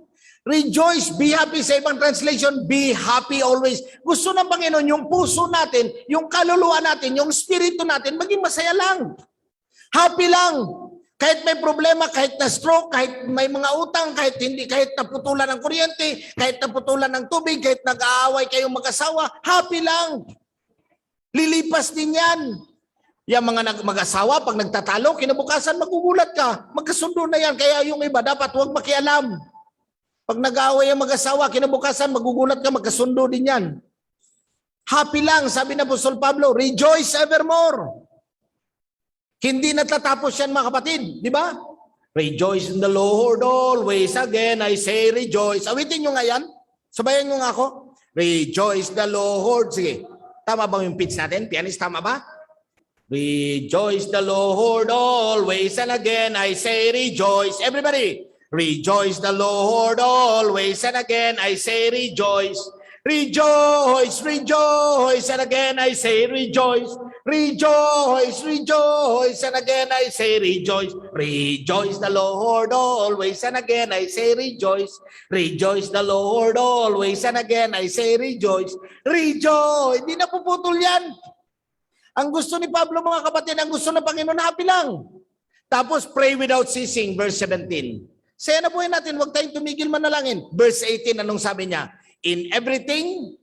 Rejoice, be happy. Sa ibang translation, be happy always. Gusto ng Panginoon yung puso natin, yung kaluluwa natin, yung spirito natin, maging masaya lang. Happy lang. Kahit may problema, kahit na stroke, kahit may mga utang, kahit naputulan ng kuryente, kahit naputulan ng tubig, kahit nag-aaway kayong mag-asawa, happy lang. Lilipas din yan. Yung mga mag-asawa, pag nagtatalo, kinabukasan magugulat ka. Magkasundo na yan. Kaya yung iba, dapat huwag makialam. Pag nag-aaway ang mag-asawa, kinabukasan magugulat ka, magkasundo din yan. Happy lang, sabi na Apostol Pablo, rejoice evermore. Hindi natatapos yan mga kapatid, di ba? Rejoice in the Lord always. Again, I say rejoice. Awitin nyo nga yan. Sabayan nyo nga ako. Rejoice the Lord. Sige, tama ba yung pitch natin? Pianist, tama ba? Rejoice the Lord always, and again I say rejoice. Everybody, rejoice the Lord always, and again I say rejoice. Rejoice, rejoice, and again I say rejoice. Rejoice, rejoice, and again I say rejoice. Rejoice the Lord always, and again I say rejoice. Rejoice the Lord always, and again I say rejoice. Rejoice, hindi na puputol yan. Ang gusto ni Pablo mga kapatid, ang gusto ng Panginoon, happy lang. Tapos pray without ceasing, verse 17. Saya na buhay natin, huwag tayong tumigil manalangin. Verse 18, anong sabi niya? In everything,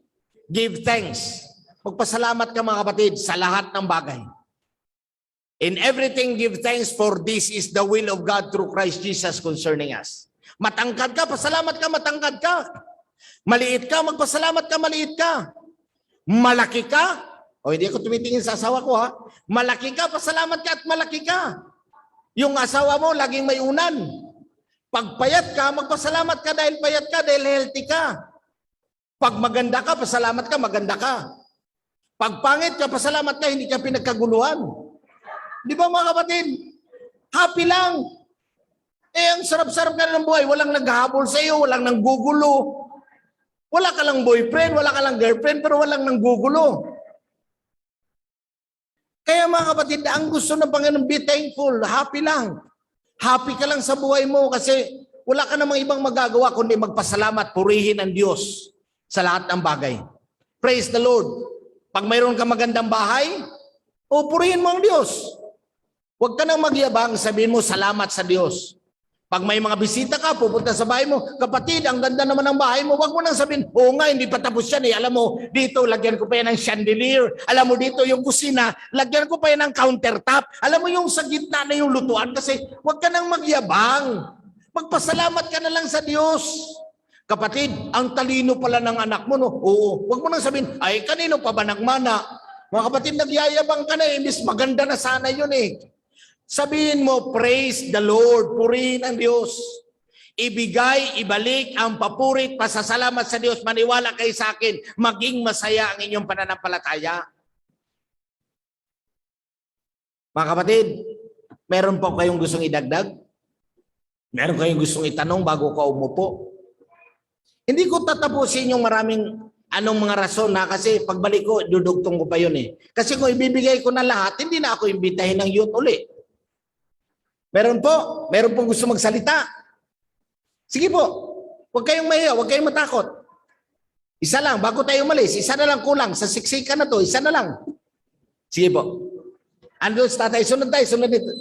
give thanks. Magpasalamat ka mga kapatid sa lahat ng bagay. In everything, give thanks, for this is the will of God through Christ Jesus concerning us. Matangkad ka, pasalamat ka, matangkad ka. Maliit ka, magpasalamat ka, maliit ka. Malaki ka, o hindi ako tumitingin sa asawa ko ha. Malaki ka, pasalamat ka at malaki ka. Yung asawa mo, laging may unan. Pag payat ka, magpasalamat ka dahil payat ka, dahil healthy ka. Pag maganda ka, pasalamat ka, maganda ka. Pag pangit ka, pasalamat ka, hindi ka pinagkaguluhan. Di ba mga kapatid? Happy lang. Ang sarap-sarap ka ng buhay. Walang naghahabol sa iyo, walang nanggugulo. Wala ka lang boyfriend, wala ka lang girlfriend, pero walang nanggugulo. Kaya mga kapatid, ang gusto ng Panginoon, be thankful, happy lang. Happy ka lang sa buhay mo kasi wala ka namang ibang magagawa kundi magpasalamat, purihin ang Diyos sa lahat ng bagay. Praise the Lord. Pag mayroon ka magandang bahay, purihin mo ang Diyos. Huwag ka nang magyabang, sabihin mo salamat sa Diyos. Pag may mga bisita ka, pupunta sa bahay mo, kapatid, ang ganda naman ng bahay mo, huwag mo nang sabihin, oo nga, hindi pa tapos yan eh. Alam mo, dito, lagyan ko pa yan ng chandelier. Alam mo, dito yung kusina, lagyan ko pa yan ng countertop. Alam mo, yung sa gitna na yung lutuan, kasi huwag ka nang magyabang. Magpasalamat ka na lang sa Diyos. Kapatid, ang talino pala ng anak mo, no? Oo, huwag mo nang sabihin, ay, kanino pa ba nagmana? Mga kapatid, nagyayabang ka na eh, miss, maganda na sana yun eh. Sabihin mo, praise the Lord, purihin ang Diyos. Ibigay, ibalik ang papurit, pasasalamat sa Diyos, maniwala kayo sa akin, maging masaya ang inyong pananampalataya. Mga kapatid, meron po kayong gustong idagdag? Meron kayong gustong itanong bago ka umupo? Hindi ko tatapusin yung maraming mga rason na kasi pagbalik ko, dudugtong ko pa yun eh. Kasi kung ibibigay ko na lahat, hindi na ako imbitahin ng youth uli. Meron pong gusto magsalita. Sige po, huwag kayong mahiya, huwag kayong matakot. Isa lang, bago tayo umalis, isa na lang kulang. Sa siksikan na to, isa na lang. Sige po. Andun sa tatay, sunod tayo, sunod dito.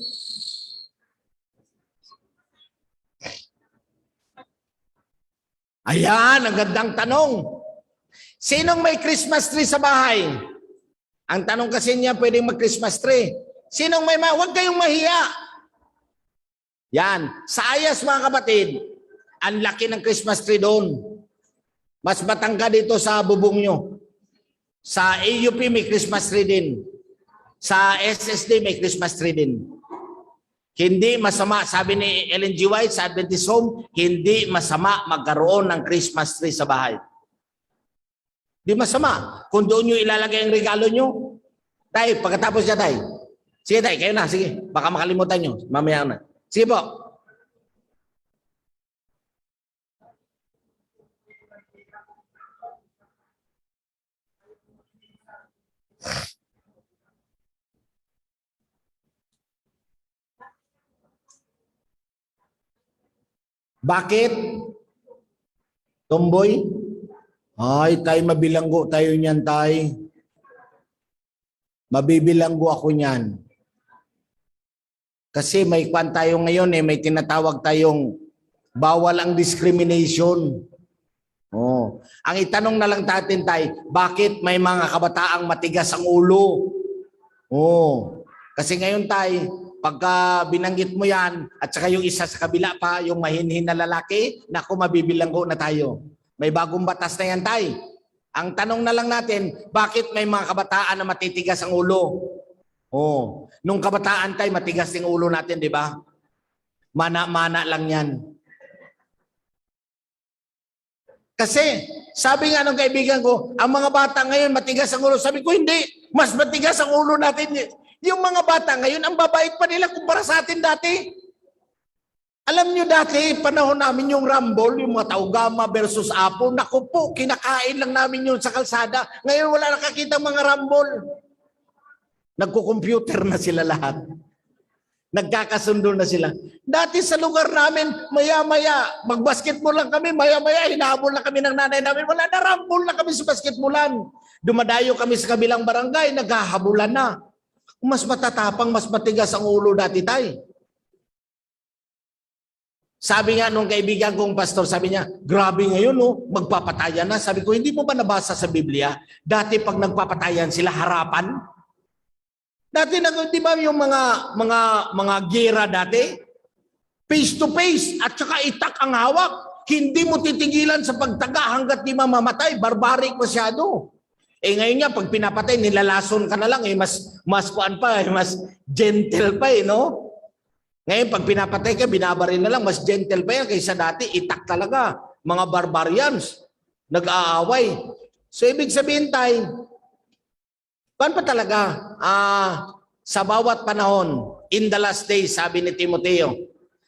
Ayan, ang gandang tanong. Sinong may Christmas tree sa bahay? Ang tanong kasi niya, pwedeng mag-Christmas tree. Sinong may huwag kayong mahiya. Yan. Sa Ayas mga kapatid, ang laki ng Christmas tree doon. Mas matangka dito sa bubong nyo. Sa AUP may Christmas tree din. Sa SSD may Christmas tree din. Hindi masama, sabi ni Ellen G. White sa Adventist Home, hindi masama magkaroon ng Christmas tree sa bahay. Hindi masama. Kung doon nyo ilalagay ang regalo nyo, tayo, pagkatapos niya tayo. Sige tayo, kayo na, sige. Baka makalimutan nyo. Mamaya na. Sige po. Bakit? Tomboy? Ay, tayo mabilanggo tayo niyan, tay. Mabibilanggo ako niyan. Kasi may kwan tayo ngayon eh, may tinatawag tayong bawal ang discrimination. Oh. Ang itanong na lang natin tayo, bakit may mga kabataang matigas ang ulo? Oh. Kasi ngayon tay, pagka binanggit mo yan, at saka yung isa sa kabila pa, yung mahinhin na lalaki, naku, mabibilanggo na tayo. May bagong batas na yan tay. Ang tanong na lang natin, bakit may mga kabataan na matitigas ang ulo? Oh, nung kabataan tay, matigas yung ulo natin, di ba? Mana-mana lang yan. Kasi, sabi nga ng kaibigan ko, ang mga bata ngayon matigas ang ulo. Sabi ko, hindi. Mas matigas ang ulo natin. Yung mga bata ngayon, ang babait pa nila kumpara sa atin dati. Alam nyo dati, panahon namin yung Rumble, yung mga Taugama versus Apo, naku po, kinakain lang namin yun sa kalsada. Ngayon wala nakakita mga Rumble. Nagko-computer na sila lahat. Nagkakasundo na sila. Dati sa lugar namin, maya-maya, mag-basketball lang kami, maya-maya, hinahabol na kami ng nanay namin. Wala na, Rumble na kami sa basketballan. Dumadayo kami sa kabilang barangay, naghahabulan na. Mas matatapang, mas matigas ang ulo dati tay. Sabi nga nung kaibigan kong pastor, sabi niya, grabe ngayon, no, magpapatayan na. Sabi ko, hindi mo ba nabasa sa Biblia? Dati pag nagpapatayan sila, harapan. Dati di ba yung mga gera dati? Face to face at saka itak ang hawak. Hindi mo titigilan sa pagtaga hanggat di mamamatay. Barbaric masyado. Eh ngayon nga, pag pinapatay, nilalason ka na lang. Mas kuan pa, mas gentle pa no? Ngayon, pag pinapatay ka, binabaril na lang. Mas gentle pa yan kaysa dati. Itak talaga. Mga barbarians. Nag-aaway. So, ibig sabihin tayo, paano pa talaga? Sa bawat panahon, in the last days, sabi ni Timoteo,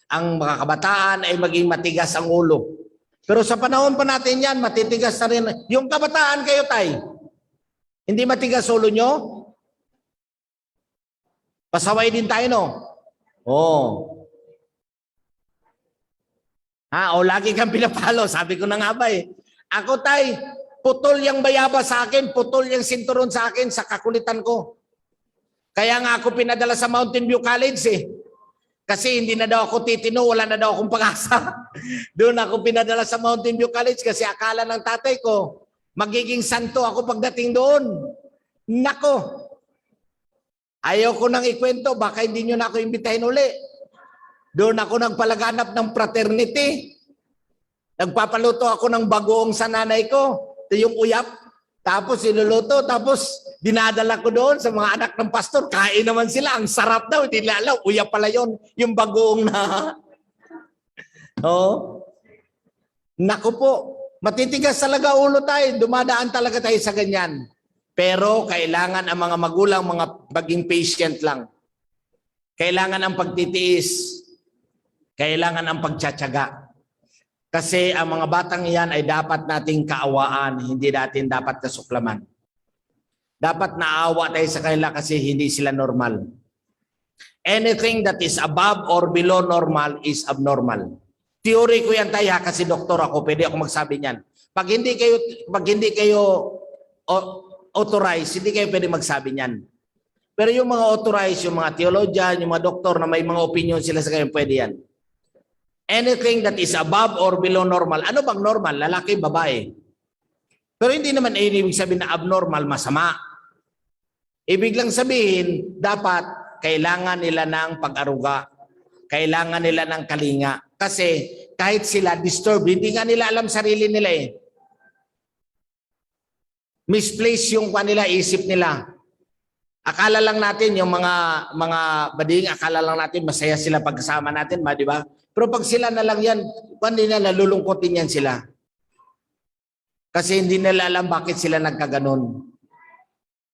ang mga kabataan ay maging matigas ang ulo. Pero sa panahon pa natin yan, matitigas na rin. Yung kabataan kayo, tay, hindi matigas ulo nyo? Pasaway din tayo, no? Oo. O lagi kang pinapalo. Sabi ko na nga ba eh. Ako, tay, putol yung bayaba sa akin, putol yung sinturon sa akin sa kakulitan ko. Kaya nga ako pinadala sa Mountain View College eh. Kasi hindi na daw ako titino, wala na daw akong pag-asa. Doon ako pinadala sa Mountain View College kasi akala ng tatay ko, magiging santo ako pagdating doon. Nako, ayaw ko nang ikwento, baka hindi nyo na ako imbitahin uli. Doon ako nagpalaganap ng fraternity. Nagpapaluto ako ng bagoong sa nanay ko. Ito yung uyap. Tapos iluluto. Tapos dinadala ko doon sa mga anak ng pastor. Kain naman sila. Ang sarap daw. Hindi nila alam. Uyap pala yon. Yung bagoong na. Naku po. Matitigas talaga ulo tayo. Dumadaan talaga tayo sa ganyan. Pero kailangan ang mga magulang, maging patient lang. Kailangan ang pagtitiis. Kailangan ang pagtsatsaga. Kasi ang mga batang iyan ay dapat nating kaawaan, hindi natin dapat kasuklaman. Dapat naawa tayo sa kanila kasi hindi sila normal. Anything that is above or below normal is abnormal. Theory ko yan tayo kasi doktor ako, pwede ako magsabi niyan. Pag hindi kayo authorized, hindi kayo pwede magsabi niyan. Pero yung mga authorized, yung mga theologian, yung mga doktor na may mga opinion sila sa kayo, pwede yan. Anything that is above or below normal. Ano bang normal? Lalaki, babae. Pero hindi naman ibig sabihin na abnormal, masama. Ibig lang sabihin, dapat kailangan nila ng pag-aruga. Kailangan nila ng kalinga. Kasi kahit sila disturbed, hindi nga nila alam sarili nila eh. Misplace yung kanila, isip nila. Akala lang natin yung mga bading, akala lang natin masaya sila pagkasama natin, di ba? Pero pag sila na lang yan, hindi na nalulungkotin yan sila. Kasi hindi nila alam bakit sila nagkaganon.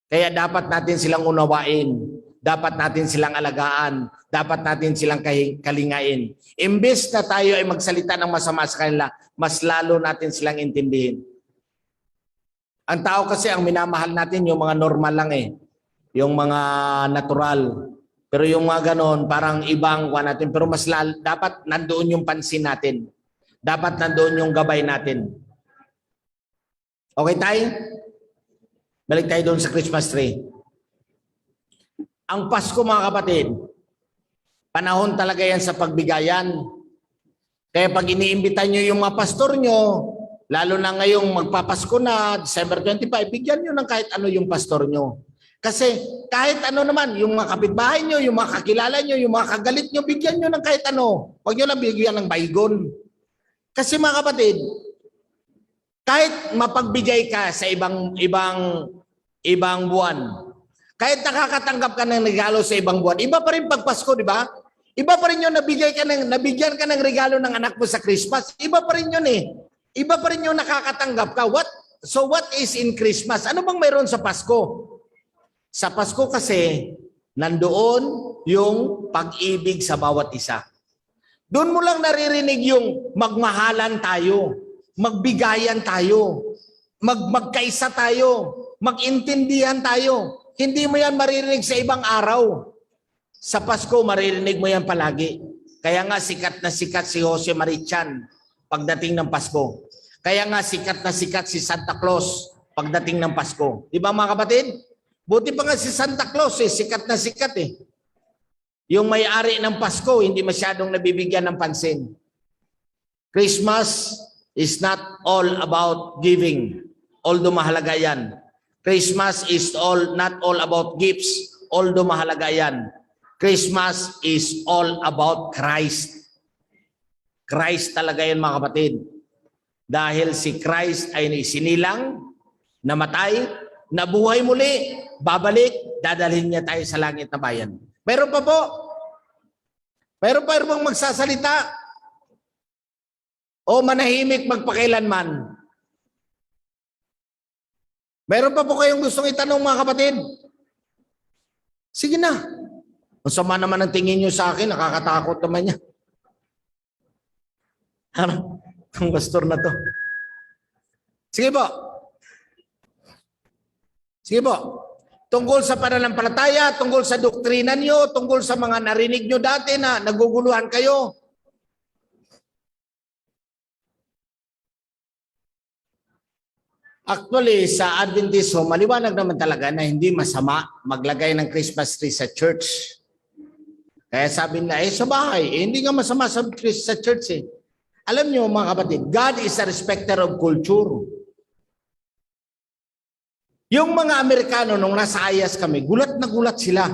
Kaya dapat natin silang unawain. Dapat natin silang alagaan. Dapat natin silang kalingain. Imbes na tayo ay magsalita ng masama sa kanila, mas lalo natin silang intindihin. Ang tao kasi ang minamahal natin yung mga normal lang eh. Yung mga natural. Pero yung mga ganon, parang ibang kuha natin. Pero mas dapat nandoon yung pansin natin. Dapat nandoon yung gabay natin. Okay tayo? Balik tayo doon sa Christmas tree. Ang Pasko mga kapatid, panahon talaga yan sa pagbigayan. Kaya pag iniimbita nyo yung mga pastor nyo, lalo na ngayong magpapasko na, December 25, bigyan nyo ng kahit ano yung pastor nyo. Kasi kahit ano naman, yung mga kapitbahay nyo, yung mga kakilala nyo, yung mga kagalit nyo, bigyan nyo ng kahit ano. Huwag nyo lang bigyan ng baygon. Kasi mga kapatid, kahit mapagbigay ka sa ibang buwan, kahit nakakatanggap ka ng regalo sa ibang buwan, iba pa rin pag Pasko, di ba? Iba pa rin yun, nabigyan ka ng regalo ng anak mo sa Christmas. Iba pa rin yun eh. Iba pa rin yung nakakatanggap ka. So what is in Christmas? Ano bang mayroon sa Pasko? Sa Pasko kasi, nandoon yung pag-ibig sa bawat isa. Doon mo lang naririnig yung magmahalan tayo, magbigayan tayo, magkaisa tayo, magintindihan tayo. Hindi mo yan maririnig sa ibang araw. Sa Pasko, maririnig mo yan palagi. Kaya nga sikat na sikat si Jose Marichan pagdating ng Pasko. Kaya nga sikat na sikat si Santa Claus pagdating ng Pasko. Di ba mga kapatid? Buti pa nga si Santa Claus sikat na sikat eh. Yung may-ari ng Pasko, hindi masyadong nabibigyan ng pansin. Christmas is not all about giving, although mahalaga yan. Christmas is not all about gifts, although mahalaga yan. Christmas is all about Christ. Christ talaga yan mga kapatid. Dahil si Christ ay sinilang, namatay, nabuhay muli, babalik, dadalhin niya tayo sa langit na bayan. Meron pa po? Meron pa bang magsasalita? O manahimik magpakailanman? Meron pa po kayong gustong itanong mga kapatid? Sige na. Ang sama naman ang tingin nyo sa akin, nakakatakot naman niya. Ano? Ang pastor na to. Sige po. Sige po. Tungkol sa pananampalataya, tungkol sa doktrina nyo, tungkol sa mga narinig nyo dati na naguguluhan kayo. Actually, sa Adventismo, maliwanag naman talaga na hindi masama maglagay ng Christmas tree sa church. Kaya sabi na, sa bahay, hindi nga masama sa church eh. Alam nyo mga kapatid, God is a respecter of culture. Yung mga Amerikano, nung nasa Ayas kami, gulat na gulat sila.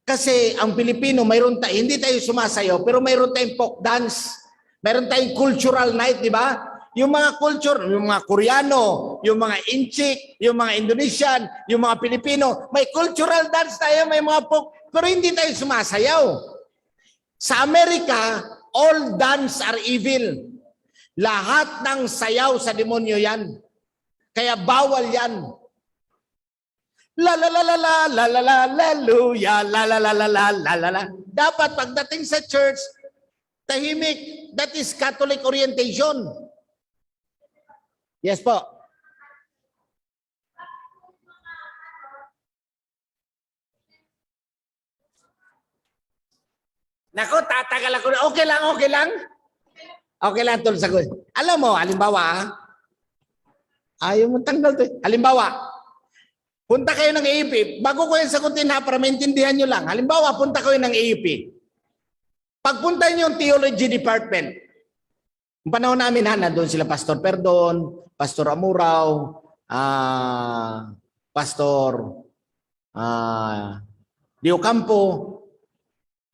Kasi ang Pilipino, hindi tayo sumasayaw, pero mayroon tayong folk dance. Mayroon tayong cultural night, di ba? Yung mga culture, yung mga Koreano, yung mga Inchik, yung mga Indonesian, yung mga Pilipino, may cultural dance tayo, may mga folk, pero hindi tayo sumasayaw. Sa Amerika, all dance are evil. Lahat ng sayaw sa demonyo yan. Kaya bawal yan. La la la la la la la la hallelujah la la la la la la la la. Dapat pagdating sa church, tahimik. That is Catholic orientation. Yes po. Nako, tatagal ako. Okay lang, okay lang. Okay lang, tol, sagot. Alam mo, halimbawa, ayaw mo tanggal to. Halimbawa, punta kayo ng AEP. Bago ko yung sagutin ha, para maintindihan nyo lang. Halimbawa, punta kayo ng AEP. Pagpunta nyo yung theology department, yung panahon namin ha, nandun sila Pastor Perdon, Pastor Amuraw, Pastor Dio Campo,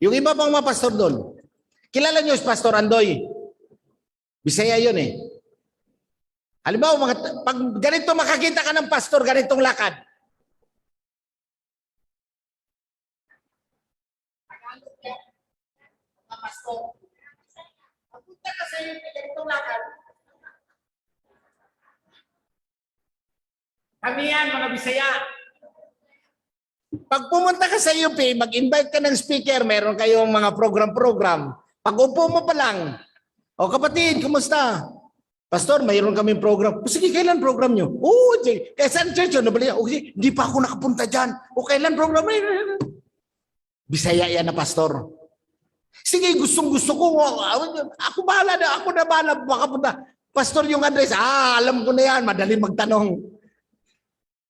yung iba pang mga pastor doon. Kilala nyo si Pastor Andoy? Bisaya yun eh. Halimbawa, pag ganito makakita ka ng pastor, ganitong lakad. Pastor. Pagpunta ka sa iyo, ganitong lakad. Kami yan, mga Bisaya. Pag pumunta ka sa UP, mag-invite ka ng speaker, meron kayong mga program-program. Pag upo mo pa lang, o kapatid, kumusta? Pastor, mayroon kaming program. O sige, kailan program nyo? Oo, kaya saan church yun? O sige, hindi pa ako nakapunta dyan. O kailan program? Bisaya yan na pastor. Sige, gustong-gusto ko. Ako bahala na, ako na bahala makapunta. Pastor, yung address, alam ko na yan, madali magtanong.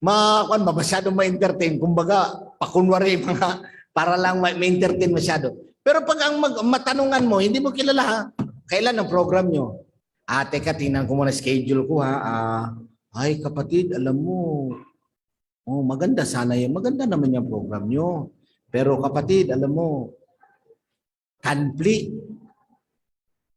Masyadong ma-entertain. Kumbaga, pakunwari mga, para lang ma-entertain masyado. Pero pag ang matanungan mo, hindi mo kilala ha, kailan ang program nyo? Teka, tingnan ko muna schedule ko ha. Ay kapatid, alam mo, Oh, maganda sana yan. Maganda naman yung program nyo. Pero kapatid, alam mo, conflict.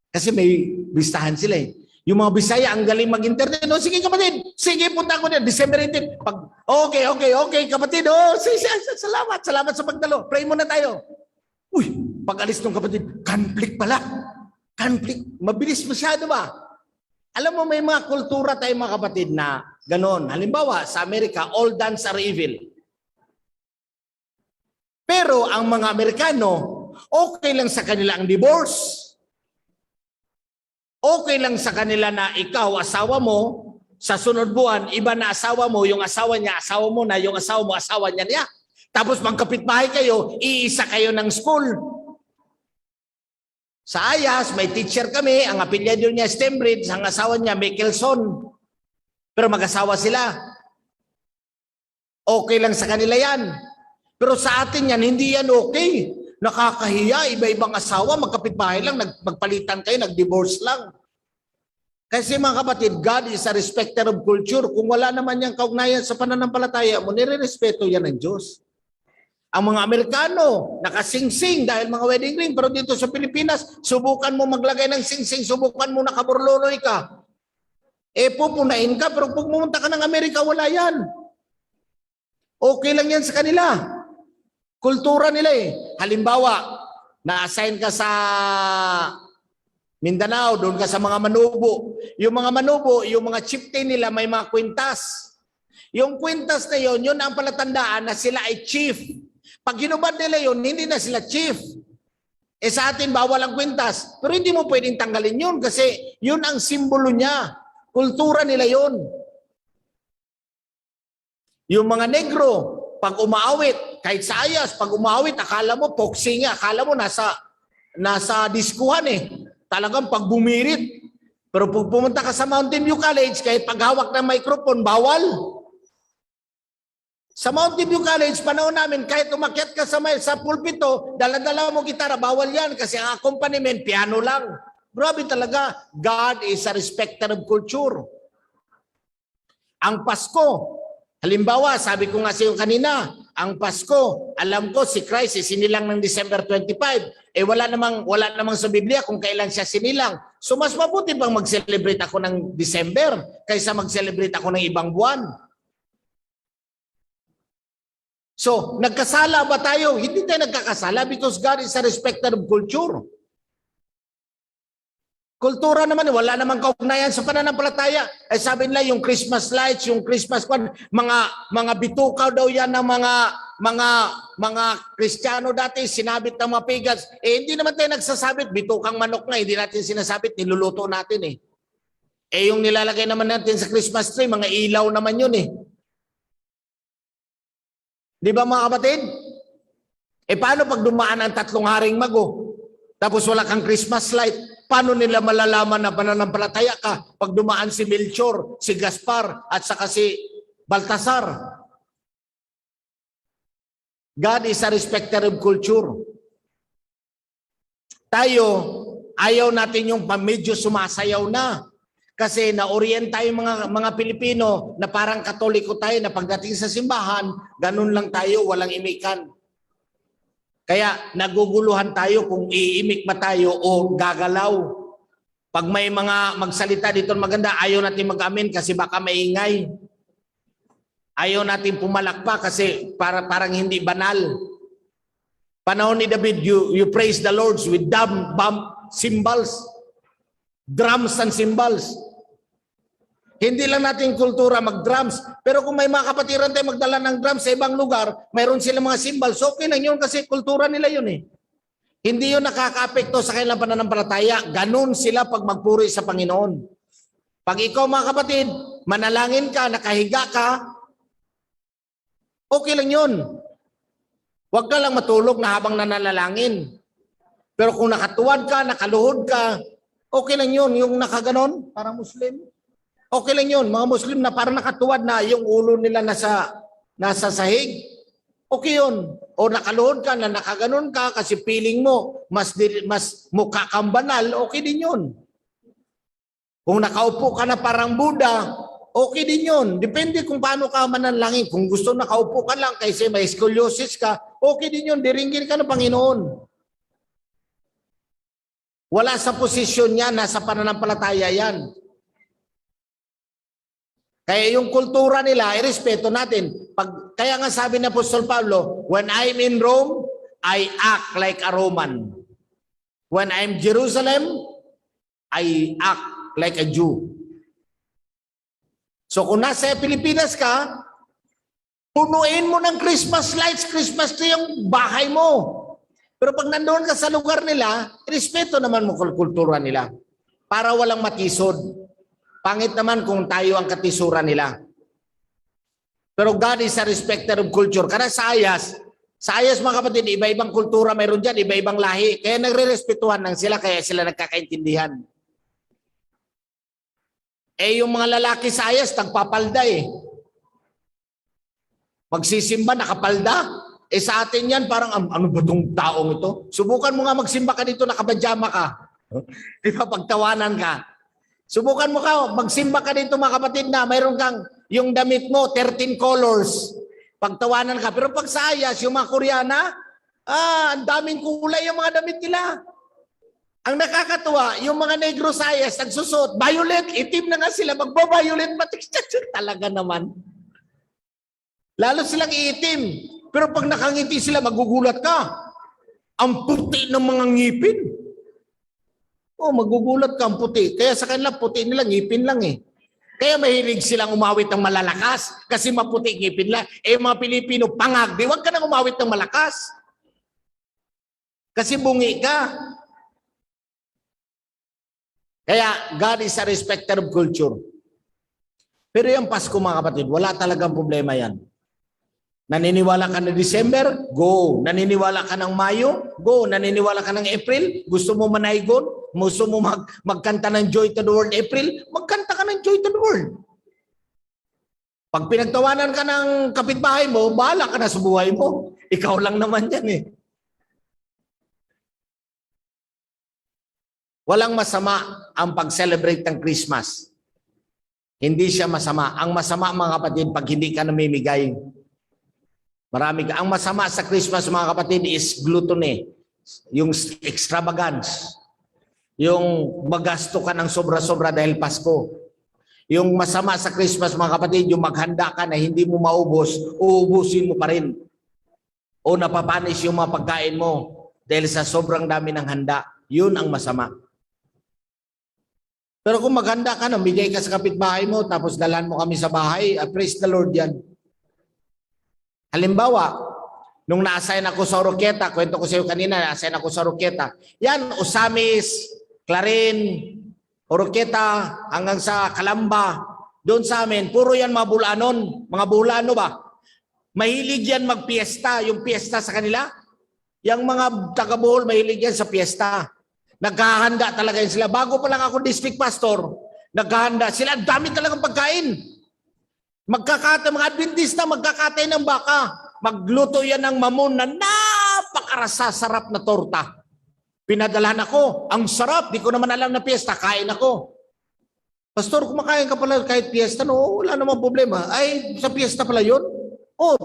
Kasi may bistahan sila eh. Yung mga Bisaya, ang galing mag-internet. Oh, sige kapatid, sige punta ko din. December 18. Okay, kapatid. Oh, sige, salamat sa pagdalo. Pray muna tayo. Uy, pag-alis ng kapatid, conflict pala. Conflict. Mabilis masyado ba? Alam mo, may mga kultura tayo mga kapatid na ganon. Halimbawa, sa Amerika, all dance are evil. Pero ang mga Amerikano, okay lang sa kanila ang divorce. Okay lang sa kanila na ikaw, asawa mo, sa sunod buwan, iba na asawa mo, yung asawa niya, asawa mo na, yung asawa mo, asawa niya. Tapos magkapitbahay kayo, iisa kayo ng school. Sa Ayas, may teacher kami, ang apelyido niya Stembridge, ang asawa niya Mickelson. Pero mag-asawa sila. Okay lang sa kanila yan. Pero sa atin yan, hindi yan okay. Nakakahiya, iba-ibang asawa, magkapitbahay lang, magpalitan kayo, nag-divorce lang. Kasi mga kapatid, God is a respecter of culture. Kung wala naman yung kaugnayan sa pananampalataya mo, nire-respeto yan ng Diyos. Ang mga Amerikano, nakasingsing dahil mga wedding ring, pero dito sa Pilipinas, subukan mo maglagay ng singsing, subukan mo nakaburloloy ka. Pupunain ka, pero pag pumunta ka ng Amerika, wala yan. Okay lang yan sa kanila. Kultura nila eh. Halimbawa, na-assign ka sa Mindanao, doon ka sa mga Manubo. Yung mga Manubo, yung mga chieftain nila may mga kwintas. Yung kwintas na yun ang palatandaan na sila ay chief. Pag hinubad nila yun, hindi na sila chief. Sa atin, bawal ang kwintas. Pero hindi mo pwedeng tanggalin yun kasi yun ang simbolo niya. Kultura nila yun. Yung mga negro, pag umaawit, kahit sa Ayas, pag umaawit, akala mo, boxing, akala mo nasa diskuhan eh. Talagang pag bumirit. Pero pag pumunta ka sa Mountain View College, kahit paghawak ng microphone, bawal. Sa Mountain View College, panahon namin, kahit umakyat ka sa pulpito, dala-dala mo gitara, bawal yan kasi ang accompaniment, piano lang. Grabe talaga. God is a respecter of culture. Ang Pasko, halimbawa, sabi ko nga sa iyo kanina, ang Pasko, alam ko si Christ sinilang ng December 25. Wala namang sa Biblia kung kailan siya sinilang. So mas mabuti bang mag-celebrate ako ng December kaysa mag-celebrate ako ng ibang buwan? So, nagkasala ba tayo? Hindi tayo nagkakasala because God is a respecter of culture. Kultura naman, wala namang kaugnayan sa pananampalataya. Sabi nila yung Christmas lights, yung Christmas mga bitukaw daw yan ng mga Kristiyano dati, sinabit ng mga pagans. Hindi naman tayo nagsasabit, bitukang manok na, hindi natin sinasabit, niluluto natin eh. Yung nilalagay naman natin sa Christmas tree, mga ilaw naman yun eh. Di ba mga kapatid? Paano pag dumaan ang 3 haring mago? Tapos wala kang Christmas light? Paano nila malalaman na pananampalataya ka pag dumaan si Melchor, si Gaspar, at saka si Baltasar? God is a respecter of culture. Tayo, ayaw natin yung medyo sumasayaw na. Kasi na-orient tayo mga Pilipino na parang Katoliko tayo na pagdating sa simbahan, ganun lang tayo, walang imikan. Kaya naguguluhan tayo kung iimik ba tayo o gagalaw. Pag may mga magsalita dito maganda, ayaw natin mag-amin kasi baka maingay. Ayaw natin pumalakpa kasi parang hindi banal. Panahon ni David, you praise the Lord with cymbals, drums and cymbals. Hindi lang natin kultura mag-drums. Pero kung may mga kapatiran tayo magdala ng drums sa ibang lugar, mayroon silang mga cymbals. Okay lang yun kasi kultura nila yun eh. Hindi yun nakaka-apekto sa kanilang pananampalataya. Ganun sila pag magpuri sa Panginoon. Pag ikaw mga kapatid, manalangin ka, nakahiga ka, okay lang yun. Huwag ka lang matulog na habang nananalangin. Pero kung nakatuwad ka, nakaluhod ka, okay lang yun. Yung nakaganon, parang Muslim. Okay lang yun, mga Muslim na parang nakatuwad na yung ulo nila nasa sahig. Okay yun. O nakaluhod ka na nakaganon ka kasi feeling mo mas mukha kang banal, okay din yun. Kung nakaupo ka na parang Buddha, Okay din yun. Depende kung paano ka manalangin. Kung gusto nakaupo ka lang kasi may scoliosis ka, okay din yun. Diringgin ka ng Panginoon. Wala sa posisyon niya, nasa pananampalataya yan. Kaya yung kultura nila, irespeto natin. Kaya nga sabi ni Apostol Pablo, when I'm in Rome, I act like a Roman. When I'm Jerusalem, I act like a Jew. So kung nasa Pilipinas ka, punuin mo ng Christmas lights, Christmas tree yung bahay mo. Pero pag nandoon ka sa lugar nila, respeto naman mo kultura nila. Para walang matisod. Pangit naman kung tayo ang katisura nila. Pero God is a respecter of culture. Kada sa ayas mga kapatid, iba-ibang kultura mayroon dyan, iba-ibang lahi. Kaya nagre-respetuhan lang sila, kaya sila nagkakaintindihan. Yung mga lalaki sa ayas, tagpapalda Magsisimba, nakapalda. Sa atin yan, parang, ano ba itong taong ito? Subukan mo nga magsimba ka dito, nakabadjama ka. Di ba, pagtawanan ka. Subukan mo ka, magsimba ka dito mga kapatid na mayroon kang, yung damit mo, 13 colors. Pagtawanan ka. Pero pag sa ayas, yung mga Koreana, ang daming kulay yung mga damit nila. Ang nakakatuwa, yung mga negro sa ayas, nagsusot, violet, itim na nga sila, magbo-violet, talaga naman. Lalo silang iitim. Pero pag nakangiti sila, magugulat ka. Ang puti ng mga ngipin. Magugulat ka, ang puti. Kaya sa kanila, puti nila, ngipin lang Kaya mahilig silang umawit ng malalakas kasi maputi ngipin lang. Mga Pilipino, pangag. Di wag ka nang umawit ng malakas. Kasi bungi ka. Kaya God is a respecter of culture. Pero yung Pasko mga kapatid, wala talagang problema yan. Naniniwala ka na December? Go. Naniniwala ka ng Mayo? Go. Naniniwala ka ng April? Gusto mo manaygon? Gusto mo magkanta ng Joy to the World April? Magkanta ka ng Joy to the World. Pag pinagtawanan ka ng kapitbahay mo, bahala ka na sa buhay mo. Ikaw lang naman yan Walang masama ang pag-celebrate ng Christmas. Hindi siya masama. Ang masama mga kapatid, pag hindi ka namimigay. Marami ka. Ang masama sa Christmas mga kapatid is gluttony. Yung extravagance. Yung magasto ka ng sobra-sobra dahil Pasko. Yung masama sa Christmas mga kapatid, yung maghanda ka na hindi mo maubos, uubusin mo pa rin. O napapanis yung mga pagkain mo dahil sa sobrang dami ng handa. Yun ang masama. Pero kung maghanda ka, namigay ka sa kapitbahay mo, tapos dalhan mo kami sa bahay, praise the Lord yan. Halimbawa, nung na-assign ako sa Oroquieta, kwento ko sa iyo kanina, na-assign ako sa Oroquieta. Yan, Osamis, Clarin, Oroquieta, hanggang sa Calamba. Doon sa amin, puro yan mga Bulanon. Mga Bulano ba? Mahilig yan magpiesta. Yung piesta sa kanila, yung mga taga-Bohol, mahilig yan sa piesta. Naghahanda talaga yun sila. Bago pa lang ako district pastor, naghahanda sila. Ang dami talagang pagkain. Mga Adventista, magkakatay ng baka. Magluto yan ng mamon na napakarasasarap na torta. Pinadalahan ako. Ang sarap. Di ko naman alam na piyesta. Kain ako. Pastor, kumakain ka pala kahit piyesta? No, wala namang problema. Ay, sa piyesta pala yun?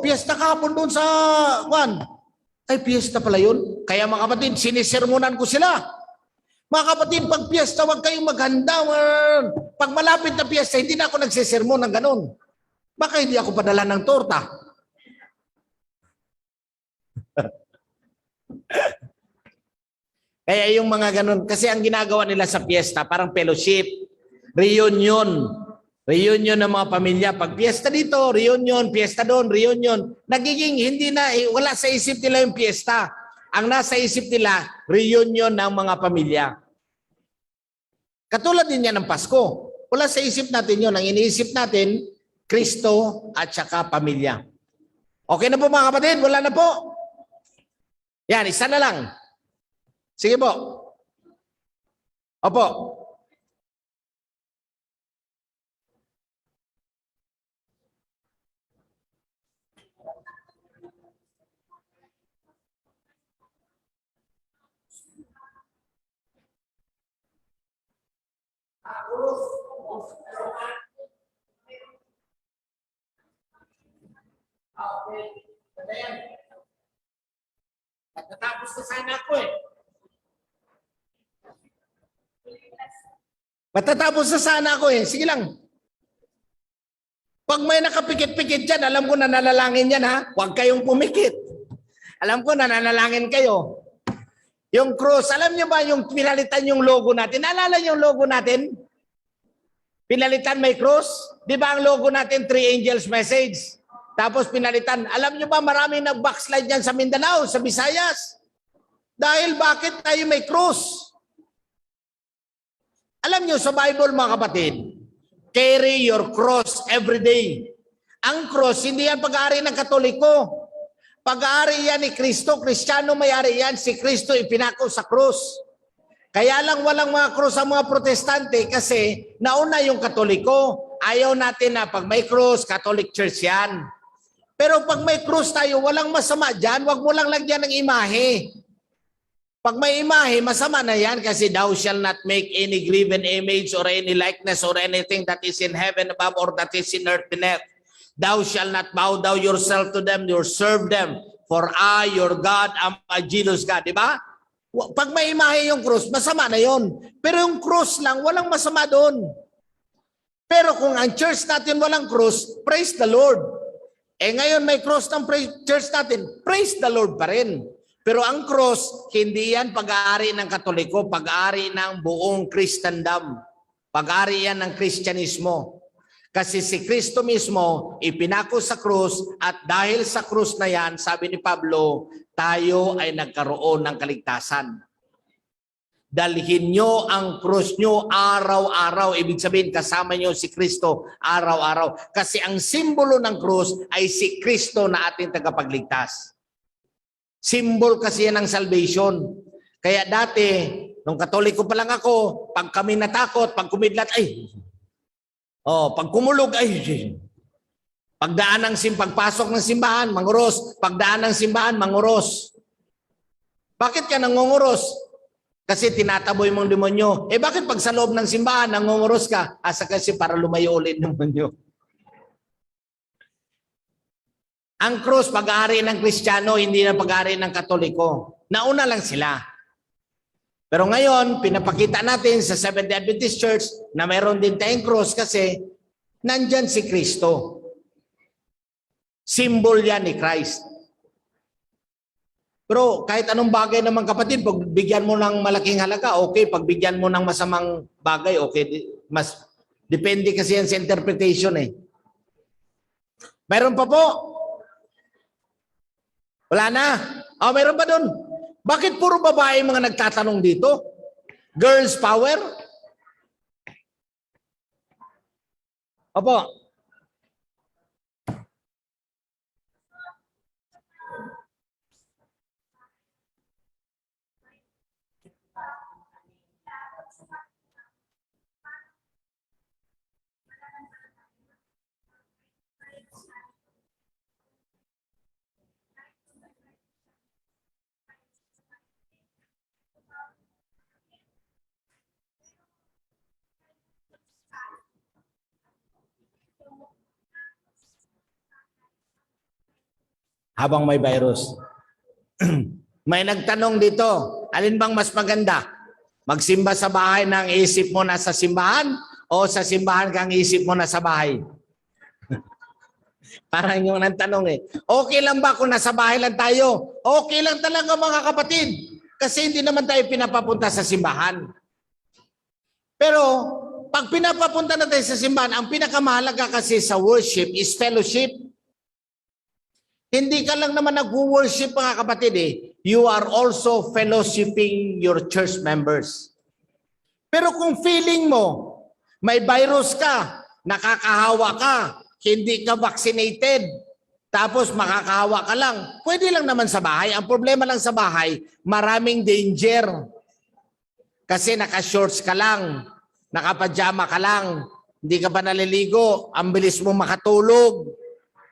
Piyesta kahapon doon sa Juan. Ay, piyesta pala yun. Kaya mga kapatid, sinisermonan ko sila. Mga kapatid, pag piyesta, huwag kayong maghanda. Pag malapit na piyesta, hindi na ako nagsisermon ng ganun. Baka hindi ako padala ng torta. Kaya yung mga ganun, kasi ang ginagawa nila sa piyesta, parang fellowship, reunion. Reunion ng mga pamilya. Pag piyesta dito, reunion, piyesta doon, reunion. Nagiging hindi na, wala sa isip nila yung piyesta. Ang nasa isip nila, reunion ng mga pamilya. Katulad din yan ng Pasko. Wala sa isip natin yun. Ang iniisip natin, Kristo at saka pamilya. Okay na po mga kapatid? Wala na po? Yan, isa na lang. Sige po. Opo. matatapos na sana ako eh. Matatapos na sana ako eh. Sige lang. Pag may nakapikit-pikit dyan, alam ko na nalalangin yan ha. Huwag kayong pumikit. Alam ko na nanalangin kayo. Yung cross, alam niyo ba yung pinalitan yung logo natin? Naalala niyo yung logo natin? Pinalitan may cross? Di ba ang logo natin, Three Angels Message? Tapos pinalitan. Alam niyo ba maraming nag-backslide yan sa Mindanao, sa Visayas? Dahil bakit tayo may cross? Alam niyo sa Bible mga kapatid, carry your cross every day. Ang cross, hindi yan pag-aari ng Katoliko. Pag-aari yan ni Kristo, Kristiyano may-ari yan, si Kristo ipinako sa cross. Kaya lang walang mga cross ang mga protestante kasi nauna yung Katoliko. Ayaw natin na pag may cross, Catholic Church yan. Pero pag may cross tayo, walang masama dyan, wag mo lang lagyan ng imahe. Pag may imahe, masama na yan kasi thou shall not make any graven image or any likeness or anything that is in heaven above or that is in earth beneath. Thou shall not bow down yourself to them, nor serve them. For I, your God, am a jealous God. Diba? Pag may imahe yung cross, masama na yon. Pero yung cross lang, walang masama doon. Pero kung ang church natin walang cross, praise the Lord. Eh ngayon may cross ng church natin, praise the Lord pa rin. Pero ang cross, hindi yan pag-aari ng Katoliko, pag-aari ng buong Kristendom. Pag-aari yan ng Kristyanismo. Kasi si Kristo mismo ipinako sa krus at dahil sa krus na yan, sabi ni Pablo, tayo ay nagkaroon ng kaligtasan. Dalhin nyo ang krus nyo araw-araw. Ibig sabihin, kasama nyo si Kristo araw-araw. Kasi ang simbolo ng krus ay si Kristo na ating tagapagligtas. Symbol kasi yan ng salvation. Kaya dati, nung Katoliko pa lang ako, pag kami natakot, pag kumidlat, pag kumulog, pagpasok ng simbahan, manguros. Pagdaan ng simbahan, manguros. Bakit ka nangunguros? Kasi tinataboy mong demonyo. Bakit pag sa loob ng simbahan, nangunguros ka? Asa kasi para lumayo ulit ng demonyo. Ang krus, pag-aari ng Kristiyano, hindi na pag-aari ng Katoliko. Nauna lang sila. Pero ngayon, pinapakita natin sa Seventh-day Adventist Church na mayroon din tayong krus kasi nandyan si Kristo. Symbol yan ni Christ. Pero kahit anong bagay naman kapatid, pag bigyan mo ng malaking halaga, okay. Pag bigyan mo ng masamang bagay, okay. Mas, depende kasi yan sa interpretation eh. Mayroon pa po? Wala na? Mayroon pa doon. Bakit puro babae mga nagtatanong dito? Girls power? Opo. Habang may virus. May nagtanong dito, alin bang mas maganda? Magsimba sa bahay na ang isip mo na sa simbahan o sa simbahan kang isip mo na sa bahay? Parang yung nagtanong eh. Okay lang ba kung nasa bahay lang tayo? Okay lang talaga mga kapatid. Kasi hindi naman tayo pinapapunta sa simbahan. Pero pag pinapapunta na tayo sa simbahan, ang pinakamahalaga kasi sa worship is fellowship. Hindi ka lang naman nag-worship mga kapatid eh. You are also fellowshipping your church members. Pero kung feeling mo, may virus ka, nakakahawa ka, hindi ka vaccinated, tapos makakahawa ka lang, pwede lang naman sa bahay. Ang problema lang sa bahay, maraming danger. Kasi naka-shorts ka lang, nakapajama ka lang, hindi ka pa naliligo, ang bilis mo makatulog.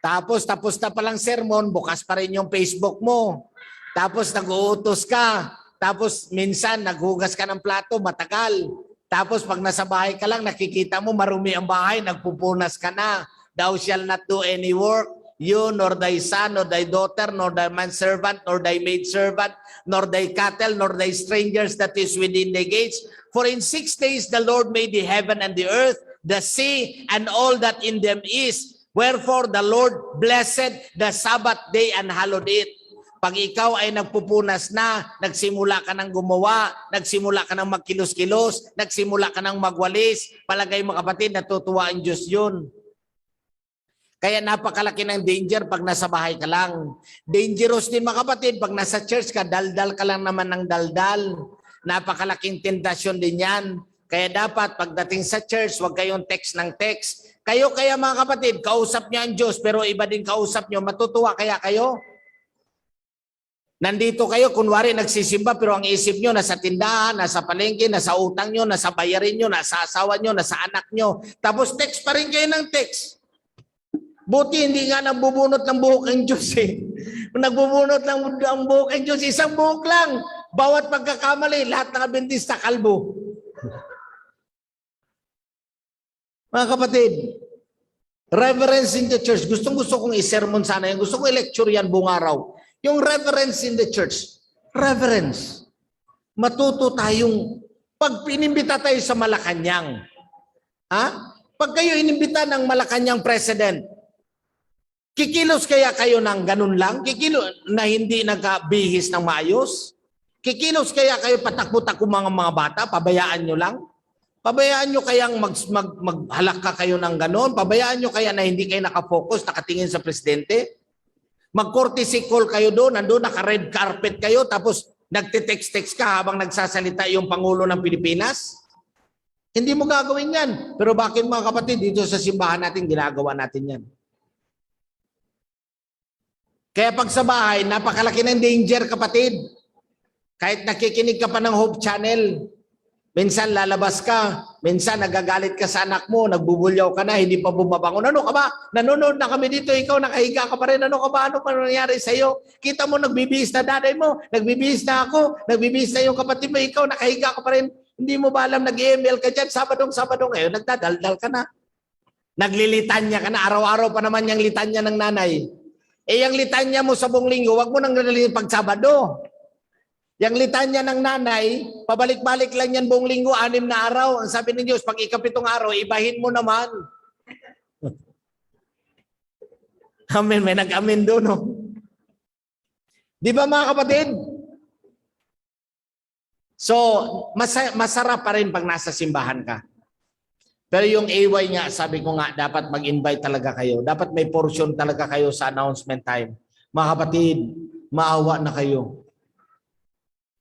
Tapos na palang sermon, bukas pa rin yung Facebook mo. Tapos nag-uutos ka. Tapos minsan naghugas ka ng plato, matagal. Tapos pag nasa bahay ka lang, nakikita mo marumi ang bahay, nagpupunas ka na. Thou shall not do any work. you, nor thy son, nor thy daughter, nor thy manservant, nor thy maidservant, nor thy cattle, nor thy strangers that is within the gates. For in 6 days the Lord made the heaven and the earth, the sea, and all that in them is. Wherefore the Lord blessed the Sabbath day and hallowed it. Pag ikaw ay nagpupunas na, nagsimula ka ng gumawa, nagsimula ka ng magkilos-kilos, nagsimula ka ng magwalis, palagay mo kapatid, natutuwa ang Diyos yun. Kaya napakalaki ng danger pag nasa bahay ka lang. Dangerous din mga kapatid, pag nasa church ka, daldal ka lang naman ng daldal. Napakalaking tentasyon din yan. Kaya dapat pagdating sa church, huwag kayong text ng text. Kayo kaya mga kapatid, kausap niyo ang Diyos, pero iba din kausap niyo, matutuwa kaya kayo? Nandito kayo, kunwari nagsisimba, pero ang isip nyo nasa tindahan, nasa palengke, nasa utang nyo, nasa bayarin nyo, nasa asawa nyo, nasa anak nyo. Tapos text pa rin kayo ng text. Buti hindi nga nagbubunot ng buhok ang Diyos eh. Nagbubunot ng buhok ang Diyos, isang buhok lang. Bawat pagkakamali, lahat ng Adventista kalbo. Mga kapatid, reverence in the church. Gustong-gusto kong i-sermon sana yan. Gusto ko i-lecture yan buong araw. Yung reverence in the church. Reverence. Matuto tayong, pag inimbita tayo sa Malacanang, ha? Pag kayo inimbita ng Malacanang president, kikilos kaya kayo ng ganun lang? Kikilos na hindi nagkabihis ng maayos? Kikilos kaya kayo patakbo-takbo mga bata? Pabayaan nyo lang? Pabayaan nyo kayang maghalak ka kayo ng ganun? Pabayaan nyo kaya na hindi kayo nakafocus, nakatingin sa presidente? Mag-courtesy call kayo doon, nandun naka-red carpet kayo, tapos nagte-text-text ka habang nagsasalita yung Pangulo ng Pilipinas? Hindi mo gagawin yan. Pero bakit mga kapatid, dito sa simbahan natin, ginagawa natin yan. Kaya pag sa bahay, napakalaki ng danger kapatid. Kahit nakikinig ka pa ng Hope Channel, minsan lalabas ka, minsan nagagalit ka sa anak mo, nagbubulyaw ka na, hindi pa bumabangon. Ano ka ba? Nanonood na kami dito, ikaw nakahiga ka pa rin. Ano ka ba? Ano pa nangyari sa iyo? Kita mo, nagbibihis na daday mo, nagbibihis na ako, nagbibihis na yung kapatid mo, ikaw nakahiga ka pa rin. Hindi mo ba alam, nag-email ka dyan, Sabadong ngayon, nagdadaldal ka na. Naglilitanya ka na, araw-araw pa naman yung litanya ng nanay. Yung litanya mo sa buong linggo, wag mo nang nalilin pag Sabado. Yang litanya ng nanay, pabalik-balik lang yan buong linggo, 6 na araw. Ang sabi ng Diyos, pag ikapitong araw, ibahin mo naman. Amen, may nag-amen doon. No? Di ba mga kapatid? So, masarap pa rin pag nasa simbahan ka. Pero yung AY nga, sabi ko nga, dapat mag-invite talaga kayo. Dapat may portion talaga kayo sa announcement time. Mga kapatid, maawa na kayo.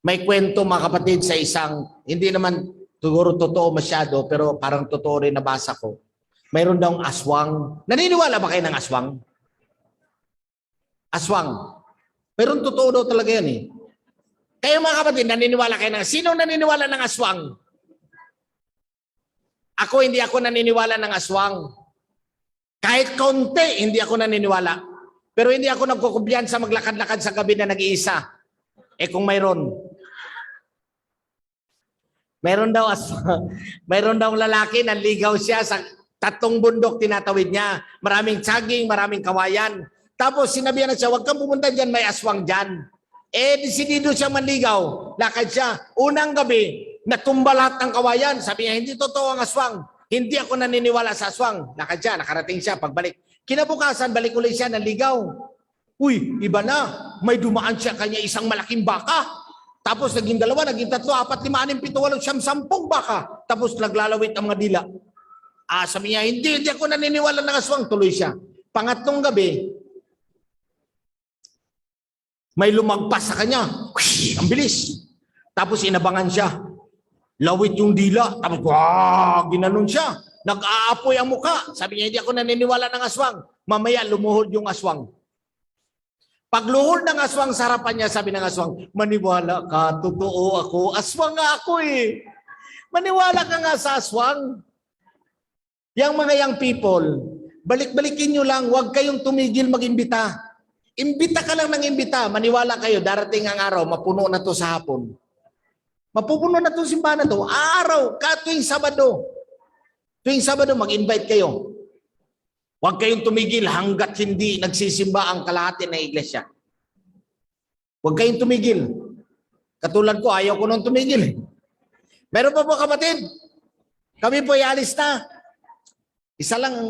May kwento mga kapatid sa isang, hindi naman siguro totoo masyado, pero parang totoo rin nabasa ko. Mayroon daw aswang. Naniniwala ba kayo ng aswang? Aswang. Pero totoo daw talaga yan eh. Kayo mga kapatid, naniniwala kayo ng, sino naniniwala ng aswang? Ako, hindi ako naniniwala ng aswang. Kahit konti, hindi ako naniniwala. Pero hindi ako nagkukumpiyansa maglakad-lakad sa gabi na nag-iisa. Eh kung mayroon daw mayroon daw lalaki, nanligaw siya sa 3 bundok tinatawid niya. Maraming saging, maraming kawayan. Tapos sinabihan na siya, huwag kang pumunta dyan, may aswang dyan. Eh, desidido siya manligaw. Lakad siya. Unang gabi, natumba lahat ng kawayan. Sabi niya, hindi totoo ang aswang. Hindi ako naniniwala sa aswang. Lakad siya, nakarating siya. Pagbalik, kinabukasan, balik ulit siya, nanligaw. Uy, iba na. May dumaan siya kanya isang malaking baka. Tapos naging 2, naging 3, 4, 5, 6, 7, 8, 9, 10 baka. Tapos naglalawit ang mga dila. Sabi niya, hindi ako naniniwala ng aswang. Tuloy siya. Pangatlong gabi, may lumagpas sa kanya. Whoosh, ang bilis. Tapos inabangan siya. Lawit yung dila. Tapos, ginanon siya. Nag-aapoy ang muka. Sabi niya, hindi ako naniniwala ng aswang. Mamaya, lumuhod yung aswang. Pagluhod ng aswang sa harapan niya, sabi ng aswang, maniwala ka, totoo ako. Aswang nga ako eh. Maniwala ka nga sa aswang. Yang mga young people, balik-balikin nyo lang, huwag kayong tumigil mag-imbita. Imbita ka lang ng imbita. Maniwala kayo, darating ang araw, mapuno na to sa hapon. Mapupuno na to simbahan na to. Araw, tuwing Sabado. Tuwing Sabado, mag-invite kayo. Huwag kayong tumigil hanggat hindi nagsisimba ang kalahati ng iglesia. Huwag kayong tumigil. Katulad ko, ayaw ko nung tumigil. Meron pa po kapatid. Kami po ialis na. Isa lang ang...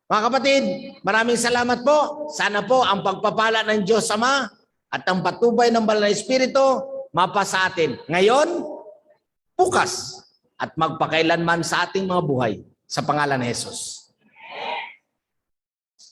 Mga kapatid, maraming salamat po. Sana po ang pagpapala ng Diyos Ama at ang patubay ng Banal na Espiritu mapa sa atin. Ngayon, bukas, at magpakailanman sa ating mga buhay. Sa pangalan ni Jesus.